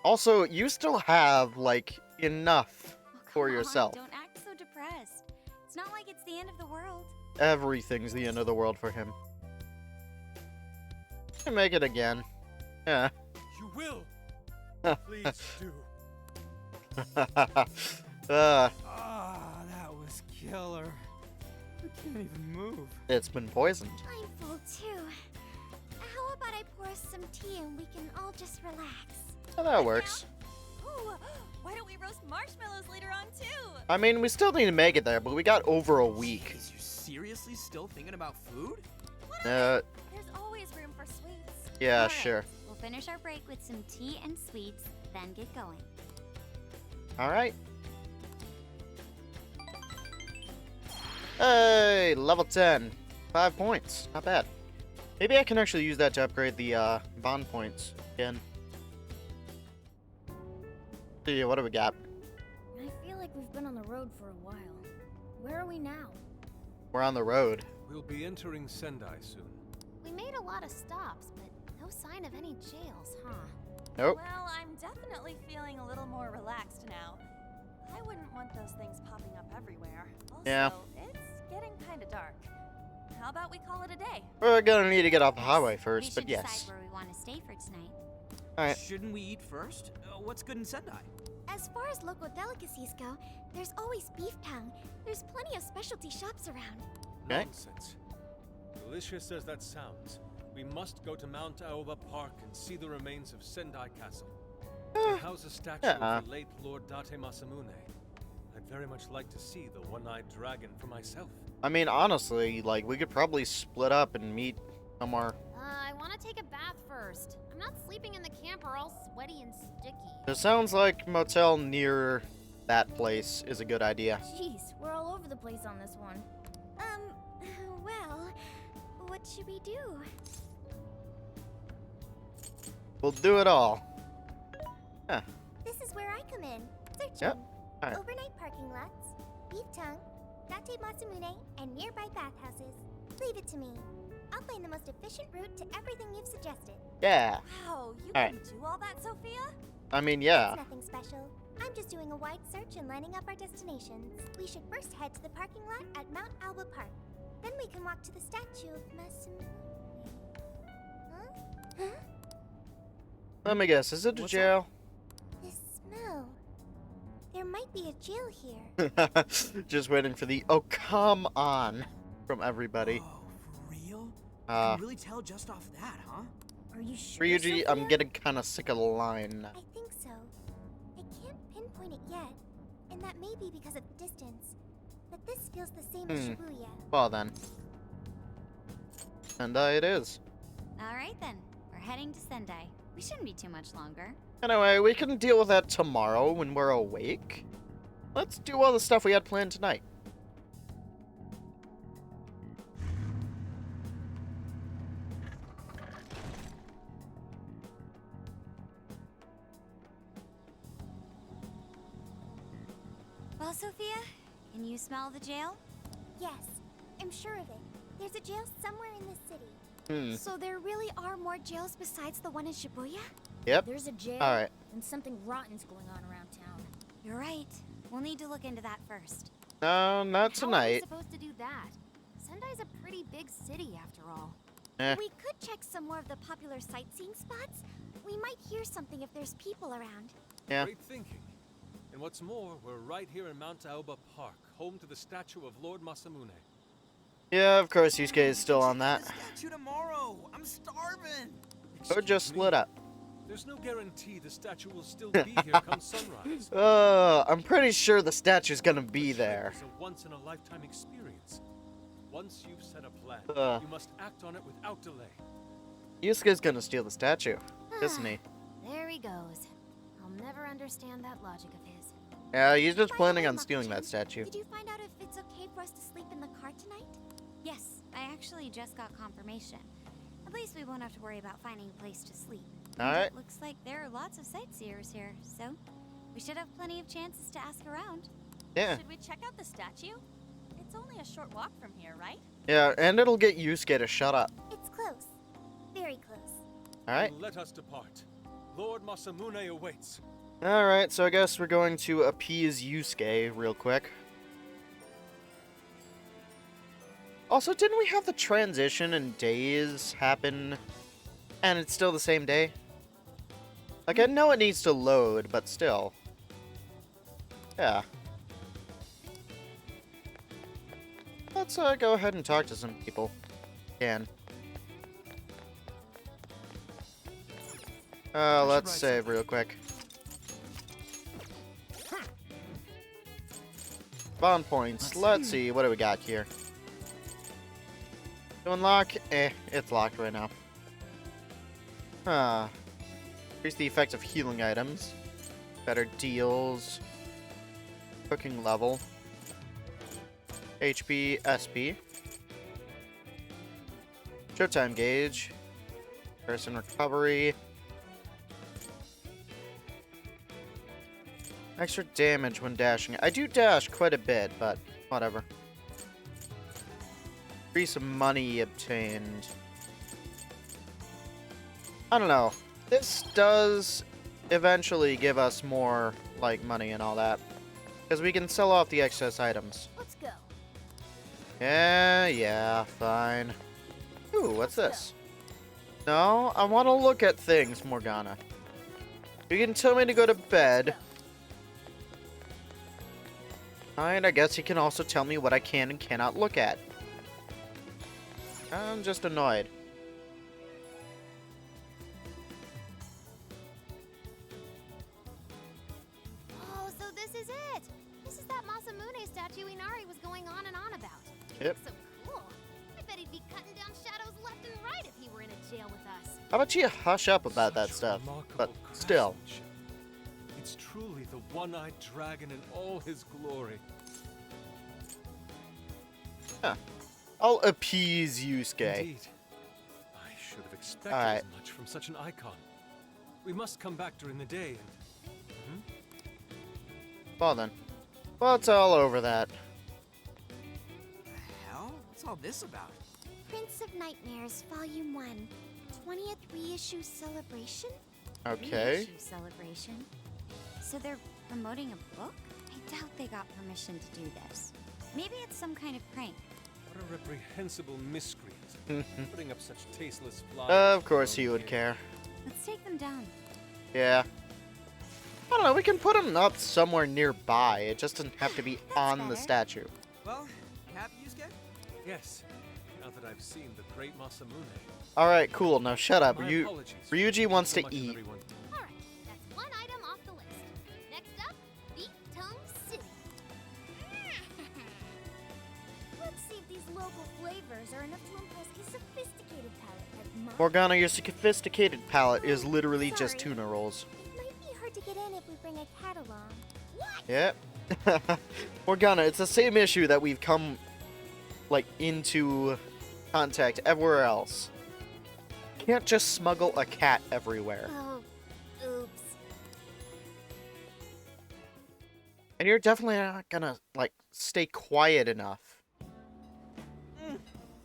Also, you still have, like, enough for Come on, yourself. don't act so depressed. It's not like it's the end of the world. Everything's the end of the world for him. Can make it again. Yeah. You will. Please do. Ah, that was killer. I can't even move. It's been poisoned. I'm full too. How about I pour us some tea and we can all just relax? Oh, that works. Ooh, why don't we roast marshmallows later on too? I mean, we still need to make it there, but we got over a week. Jeez, you seriously still thinking about food? There's always room for sweets. Yeah, All right, sure. We'll finish our break with some tea and sweets, then get going. Alright. Hey, level 10. 5 points. Not bad. Maybe I can actually use that to upgrade the bond points again. See, what do we got? I feel like we've been on the road for a while. Where are we now? We're on the road. We'll be entering Sendai soon. We made a lot of stops, but no sign of any jails, huh? Nope. Well, I'm definitely feeling a little more relaxed now. I wouldn't want those things popping up everywhere. Also, Yeah. it's getting kind of dark. How about we call it a day? We're gonna need to get off the highway We first, should but yes. decide where we want to stay for tonight. Alright. Shouldn't we eat first? What's good in Sendai? As far as local delicacies go, there's always beef tongue. There's plenty of specialty shops around. Okay. Nonsense. Delicious as that sounds, we must go to Mount Aoba Park and see the remains of Sendai Castle. They house a statue of the late Lord Date Masamune. I'd very much like to see the one-eyed dragon for myself. I mean, honestly, like, we could probably split up and meet somewhere. I want to take a bath first. I'm not sleeping in the camper all sweaty and sticky. It sounds like motel near that place is a good idea. Jeez, we're all over the place on this one. Well, what should we do? We'll do it all. Huh. This is where I come in. Searching. Yep. Alright. Overnight parking lots, beef tongue, Date Masamune, and nearby bathhouses. Leave it to me. I'll find the most efficient route to everything you've suggested. Yeah. Wow, you Alright. can do all that, Sophia? I mean, yeah. It's nothing special. I'm just doing a wide search and lining up our destinations. We should first head to the parking lot at Mount Alba Park. Then we can walk to the statue of Masamune. Huh? Let me guess, is it a jail? This smell. There might be a jail here. Just waiting for the "oh come on" from everybody. Oh, for real? You Uh, can really tell just off that, huh? Are you sure? Ryuji, I'm Sophia? getting kind of sick of the line. I think so. I can't pinpoint it yet, and that may be because of distance. But this feels the same as Shibuya. Well then. Sendai it is. All right then, we're heading to Sendai. We shouldn't be too much longer. Anyway, we can deal with that tomorrow when we're awake. Let's do all the stuff we had planned tonight. Well, Sophia, can you smell the jail? Yes, I'm sure of it. There's a jail somewhere in this city. Hmm. So there really are more jails besides the one in Shibuya? Yep. There's a jail, Alright. and something rotten's going on around town. You're right. We'll need to look into that first. No, not How are we tonight. supposed to do that? Sendai's a pretty big city after all. We could check some more of the popular sightseeing spots. We might hear something if there's people around. Yeah. Great thinking. And what's more, we're right here in Mount Aoba Park, home to the statue of Lord Masamune. Yeah, of course, Yusuke is still on that. Statue tomorrow. I'm starving. Or just split up. There's no guarantee the statue will still be here come sunrise. I'm pretty sure the statue's gonna be there. It's a once-in-a-lifetime experience. Once you've set a plan, you must act on it without delay. Yusuke's gonna steal the statue, isn't he? There he goes. I'll never understand that logic of his. Yeah, he's just planning on stealing that statue. Did you find out if it's okay for us to sleep in the car tonight? Yes, I actually just got confirmation. At least we won't have to worry about finding a place to sleep. Alright. It looks like there are lots of sightseers here, so we should have plenty of chances to ask around. Yeah. Should we check out the statue? It's only a short walk from here, right? Yeah, and it'll get Yusuke to shut up. It's close. Very close. Alright. Let us depart. Lord Masamune awaits. Alright, so I guess we're going to appease Yusuke real quick. Also, didn't we have the transition in days happen and it's still the same day? Like, I know it needs to load, but still. Yeah. Let's go ahead and talk to some people. Can. Let's save real quick. Spawn points. Let's see. What do we got here? To unlock? It's locked right now. Increase the effect of healing items. Better deals. Cooking level. HP, SP. Showtime gauge. Person recovery. Extra damage when dashing. I do dash quite a bit, but whatever. Increase of money obtained. I don't know. This does eventually give us more, like, money and all that. Because we can sell off the excess items. Let's go. Yeah, fine. Ooh, what's this? No, I want to look at things, Morgana. You can tell me to go to bed. Fine, I guess you can also tell me what I can and cannot look at. I'm just annoyed. Oh, so this is it! This is that Masamune statue Inari was going on and on about. Yep. So cool. I bet he'd be cutting down shadows left and right if he were in a jail with us. How about you hush up about that stuff? But still. It's truly the one-eyed dragon in all his glory. Huh. I'll appease Yusuke. Indeed. I should have expected as much from such an icon. We must come back during the day and... Well then. Well, it's all over that. The hell? What's all this about? Prince of Nightmares, Volume 1. 20th reissue celebration? Okay. Reissue celebration? So they're promoting a book? I doubt they got permission to do this. Maybe it's some kind of prank. What a reprehensible miscreant. Putting up such tasteless flyers. Of course he would care. Let's take them down. Yeah. I don't know, we can put him up somewhere nearby. It just doesn't have to be on the statue. Well, you happy, Yusuke? Yes. Now that I've seen the great Masamune. Alright, cool. Now shut up. My apologies. Ryuji wants So to much of eat. everyone. Alright, that's one item off the list. Next up, Beat Tongue City. Let's see if these local flavors are enough to impress his sophisticated palate like mine. Morgana, your sophisticated palate is literally just tuna rolls. It might be hard to get in if we bring a cat along. What? Yep. Morgana, it's the same issue that we've come, like, into contact everywhere else. Can't just smuggle a cat everywhere. Oh, oops. And you're definitely not gonna, like, stay quiet enough.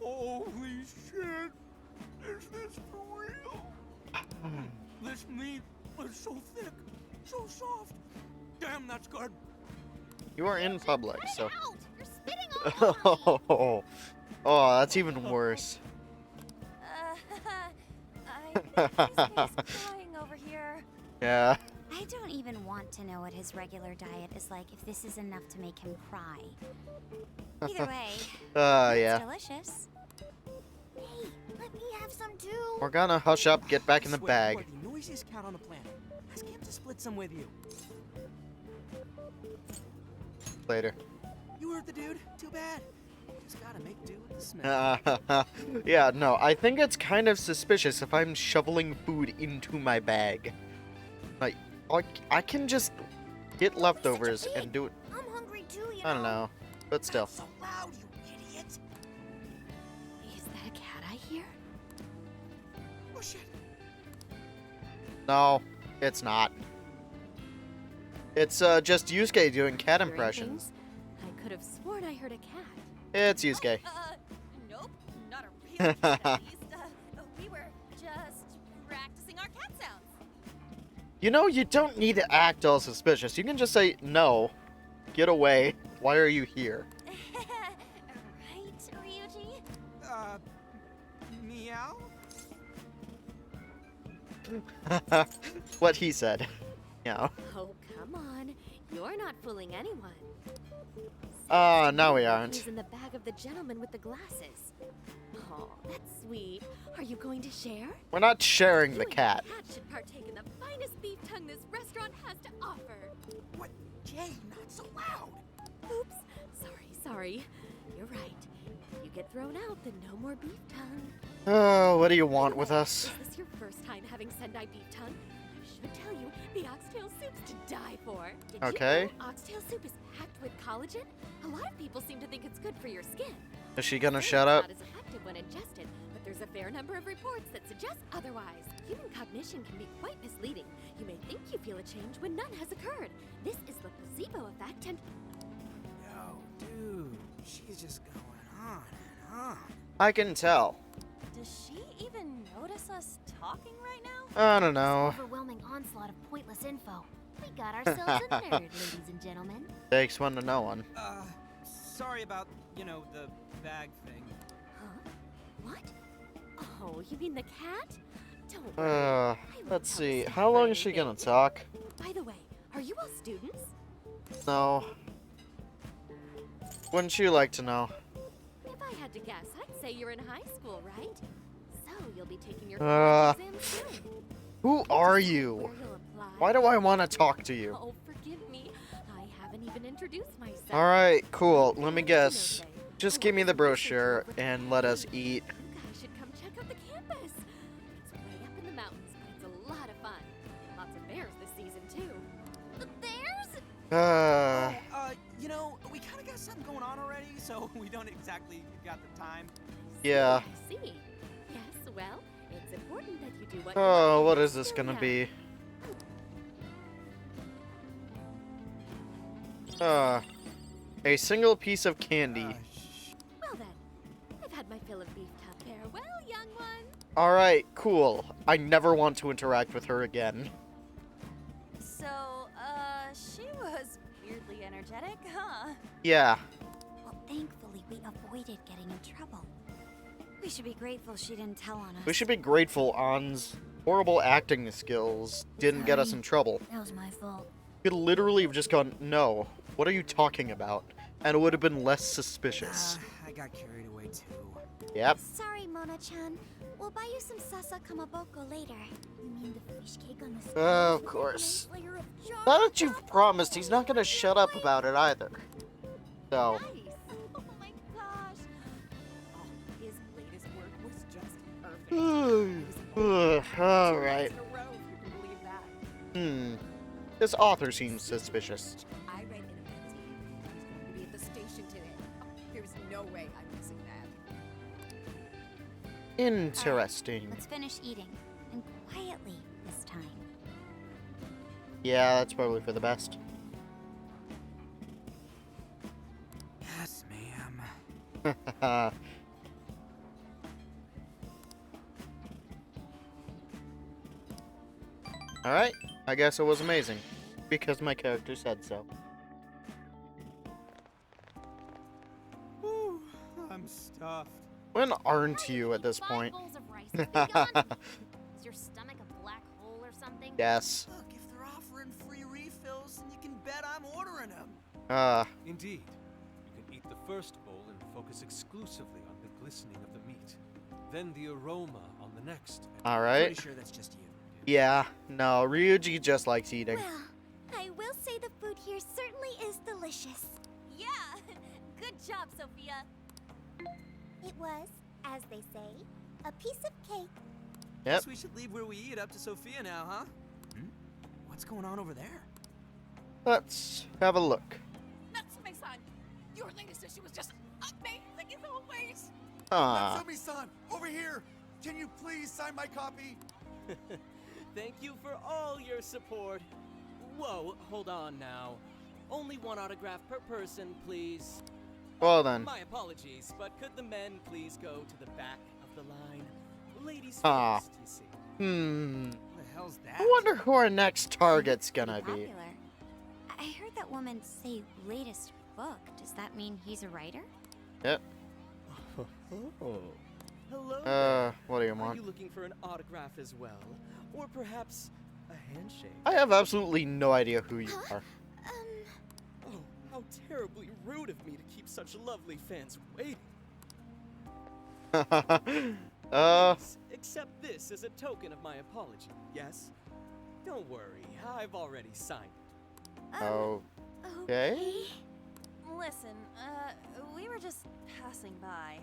Holy shit! Is this for real? This meat is so thick, so soft. Damn, that's good. You are in public, so... You're spitting all over me. Oh, Oh, that's even worse. I think he's crying over here. Yeah. I don't even want to know what his regular diet is like if this is enough to make him cry. Either way, yeah. it's delicious. Hey, let me have some too. We're gonna hush up, get back in the bag. You are the noisiest cat on the planet. Ask him to split some with you. Later. You heard the dude? Too bad. Just gotta make do with the smell. Yeah, no, I think it's kind of suspicious if I'm shoveling food into my bag. Like, I can just get leftovers and do it. I'm hungry too, you know. I don't know, but still. Not so loud, you idiot! Is that a cat I hear? Oh shit! No, it's not. It's just Yusuke doing cat Hearing impressions. things? I could have sworn I heard a cat. It's Yusuke. Nope, not a real cat at least. We were just practicing our cat sounds. You know, you don't need to act all suspicious. You can just say, no, get away. Why are you here? Right, Ryuji? Meow? What he said. Yeah. Oh, come on. You're not fooling anyone. No we aren't. Who's in the bag of the gentleman with the glasses? Oh, that's sweet. Are you going to share? We're not sharing the You cat. and the cat should partake in the finest beef tongue this restaurant has to offer. What? Jay, not so loud! Oops. Sorry. You're right. If you get thrown out, then no more beef tongue. Oh, what do you want with us? Is this your first time having Sendai beef tongue? I should tell you, the oxtail soup's to die for. Did Okay. you know oxtail soup is packed with collagen? A lot of people seem to think it's good for your skin. Is she gonna It's shut up? not as effective when ingested, but there's a fair number of reports that suggest otherwise. Human cognition can be quite misleading. You may think you feel a change when none has occurred. This is the placebo effect, and Yo, dude, she's just going on and on. I can tell. Does she even notice us talking right now? I don't know. Overwhelming onslaught of pointless info. We got ourselves a nerd, ladies and gentlemen. Takes one to know one. Sorry about, you know, the bag thing. huh? What? Oh, you mean the cat? Don't worry. I won't Let's tell see. the How secret long or is she anything. gonna talk? By the way, are you all students? No. Wouldn't you like to know? If I had to guess, I'd say you're in high school, right? So you'll be taking your Uh, college exam soon. Who are Where you? you'll apply. Why do I want to talk to you? Oh, forgive me. I haven't even introduced myself. Alright, cool. Let me How guess. do you know, Faye? Just Oh, give me the I was researching brochure over the and past let us week. eat. You guys should come check out the campus. It's way up in the mountains, but it's a lot of fun. Lots of bears this season, too. The bears? You know, we kind of got something going on already, so we don't exactly got the time. Yeah. I see. Yes, well, it's important that you do what Oh, you what want is this to gonna now. be? A single piece of candy. Well then, I've had my fill of beef tongue. Farewell, young one. Alright, cool. I never want to interact with her again. So, she was weirdly energetic, huh? Yeah. Well, thankfully, we avoided getting in trouble. We should be grateful she didn't tell on us. We should be grateful An's horrible acting skills didn't get us Sorry. in trouble. That was my fault. Could literally have just gone, no, what are you talking about? And it would have been less suspicious. I got carried away too. Yep. Sorry, Mona-chan. We'll buy you some sasa kamaboko later. You mean the fish cake on the Of course. Now that you've promised, he's not gonna shut up about it either. So, Nice. Oh my gosh. Oh, his latest work was just perfect. alright. In a row, if you can believe that. This author seems suspicious. I read in a magazine he's going to be at the station today. Oh, there's no way I'm missing that. Interesting. Let's finish eating. And quietly this time. Yeah, that's probably for the best. Yes, ma'am. Alright, I guess it was amazing. Because my character said so. Whew, I'm stuffed. When aren't you at this point? Bowls of rice. Be gone. Is your stomach a black hole or something? Yes. Look, if they're offering free refills, then you can bet I'm ordering them. Indeed. You can eat the first bowl and focus exclusively on the glistening of the meat. Then the aroma on the next. Alright. Pretty sure that's just you. Yeah. No, Ryuji just likes eating. Well, I will say the food here certainly is delicious. Yeah! Good job, Sophia. It was, as they say, a piece of cake. Yep. Guess we should leave where we eat up to Sophia now, huh? What's going on over there? Let's have a look. Natsume-san, your latest issue was just amazing as always. Natsumi-san, over here. Can you please sign my copy? Thank you for all your support. Whoa, hold on now. Only one autograph per person, please. Well then. My apologies, but could the men please go to the back of the line? Ladies Ah. first, you see. What the hell's that? I wonder who our next target's gonna be. Popular. I heard that woman say latest book. Does that mean he's a writer? Yep. Oh. Hello. What do you Are want? you looking for an autograph as well? Or perhaps a handshake? I have absolutely no idea who you are. Oh, how terribly rude of me to keep such lovely fans waiting. Please, accept this as a token of my apology, yes? Don't worry, I've already signed it. Okay. Listen, we were just passing by.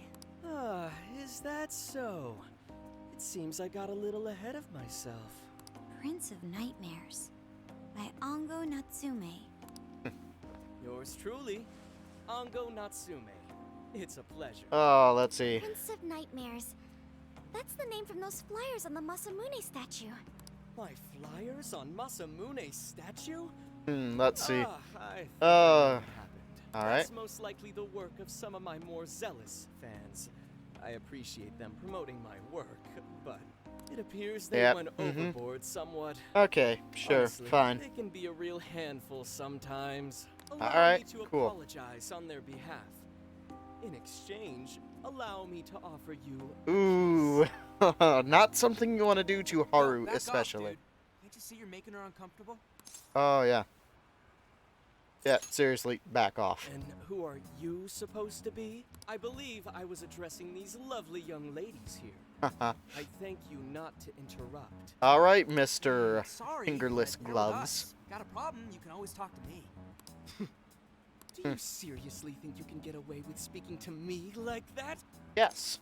Ah, is that so? It seems I got a little ahead of myself. Prince of Nightmares by Ango Natsume. Yours truly, Ango Natsume. It's a pleasure. Oh, let's see. Prince of Nightmares. That's the name from those flyers on the Masamune statue. My flyers on Masamune's statue? Let's see. Alright. Alright. That's most likely the work of some of my more zealous fans. I appreciate them promoting my work, but it appears they went overboard somewhat. Okay, sure, Honestly, fine. They can be a real handful sometimes. Allow Alright, me to cool. apologize on their behalf. In exchange, allow me to offer you. Ooh, not something you want to do to Haru, Back especially. Off, dude. Can't you see you're making her uncomfortable? Oh, yeah. Yeah, seriously, back off. And who are you supposed to be? I believe I was addressing these lovely young ladies here. I thank you not to interrupt. Alright, Mr. Sorry, Fingerless but they're with Gloves. us. Got a problem? You can always talk to me. Do you seriously think you can get away with speaking to me like that? Yes.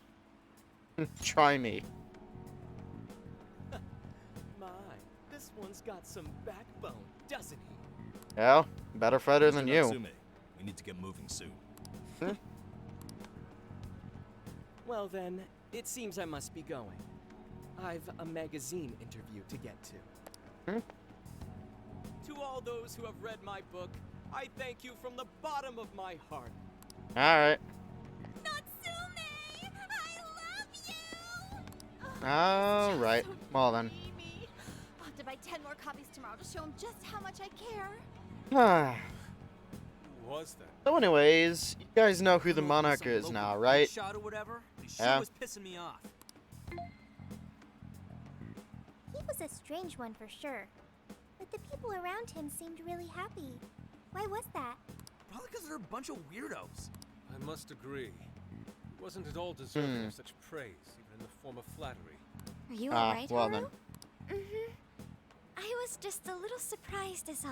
Try me. My, this one's got some backbone, doesn't he? Yeah, better fighter than you. Natsume, we need to get moving soon. Well then, it seems I must be going. I've a magazine interview to get to. To all those who have read my book, I thank you from the bottom of my heart. Alright. Natsume, I love you. Alright. Well then. I'll have to buy 10 more copies tomorrow to show him just how much I care. Who was that? So anyways, you guys know who the monarch is now, right? Shot or whatever. He sure Yeah. was pissing me off. He was a strange one for sure. But the people around him seemed really happy. Why was that? Probably because they're a bunch of weirdos. I must agree. He wasn't at all deserving of such praise, even in the form of flattery. Are you alright, well Haru? then. Mm-hmm. I was just a little surprised is all.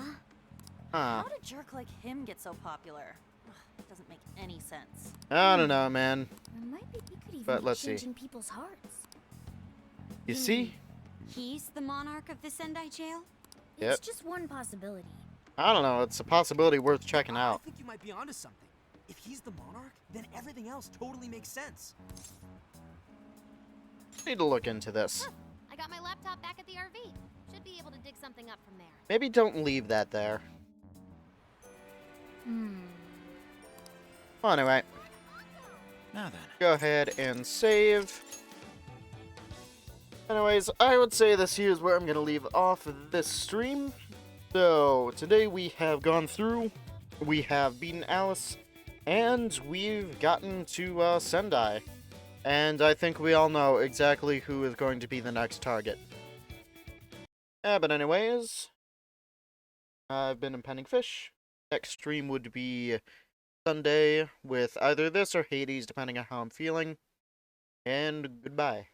Huh. How did a jerk like him get so popular? Ugh, it doesn't make any sense. I don't know, man. Or maybe he could even But be let's see. changing people's hearts. You see? He's the monarch of the Sendai jail? Yep. It's just one possibility. I don't know. It's a possibility worth checking I out. think you might be onto something. If he's the monarch, then everything else totally makes sense. Need to look into this. I got my laptop back at the RV. Should be able to dig something up from there. Maybe don't leave that there. Well, anyway. Now then. Go ahead and save. Anyways, I would say this here is where I'm going to leave off this stream. So, today we have gone through, we have beaten Alice, and we've gotten to Sendai. And I think we all know exactly who is going to be the next target. Yeah, but anyways, I've been Impending Fish. Next stream would be Sunday with either this or Hades, depending on how I'm feeling. And goodbye.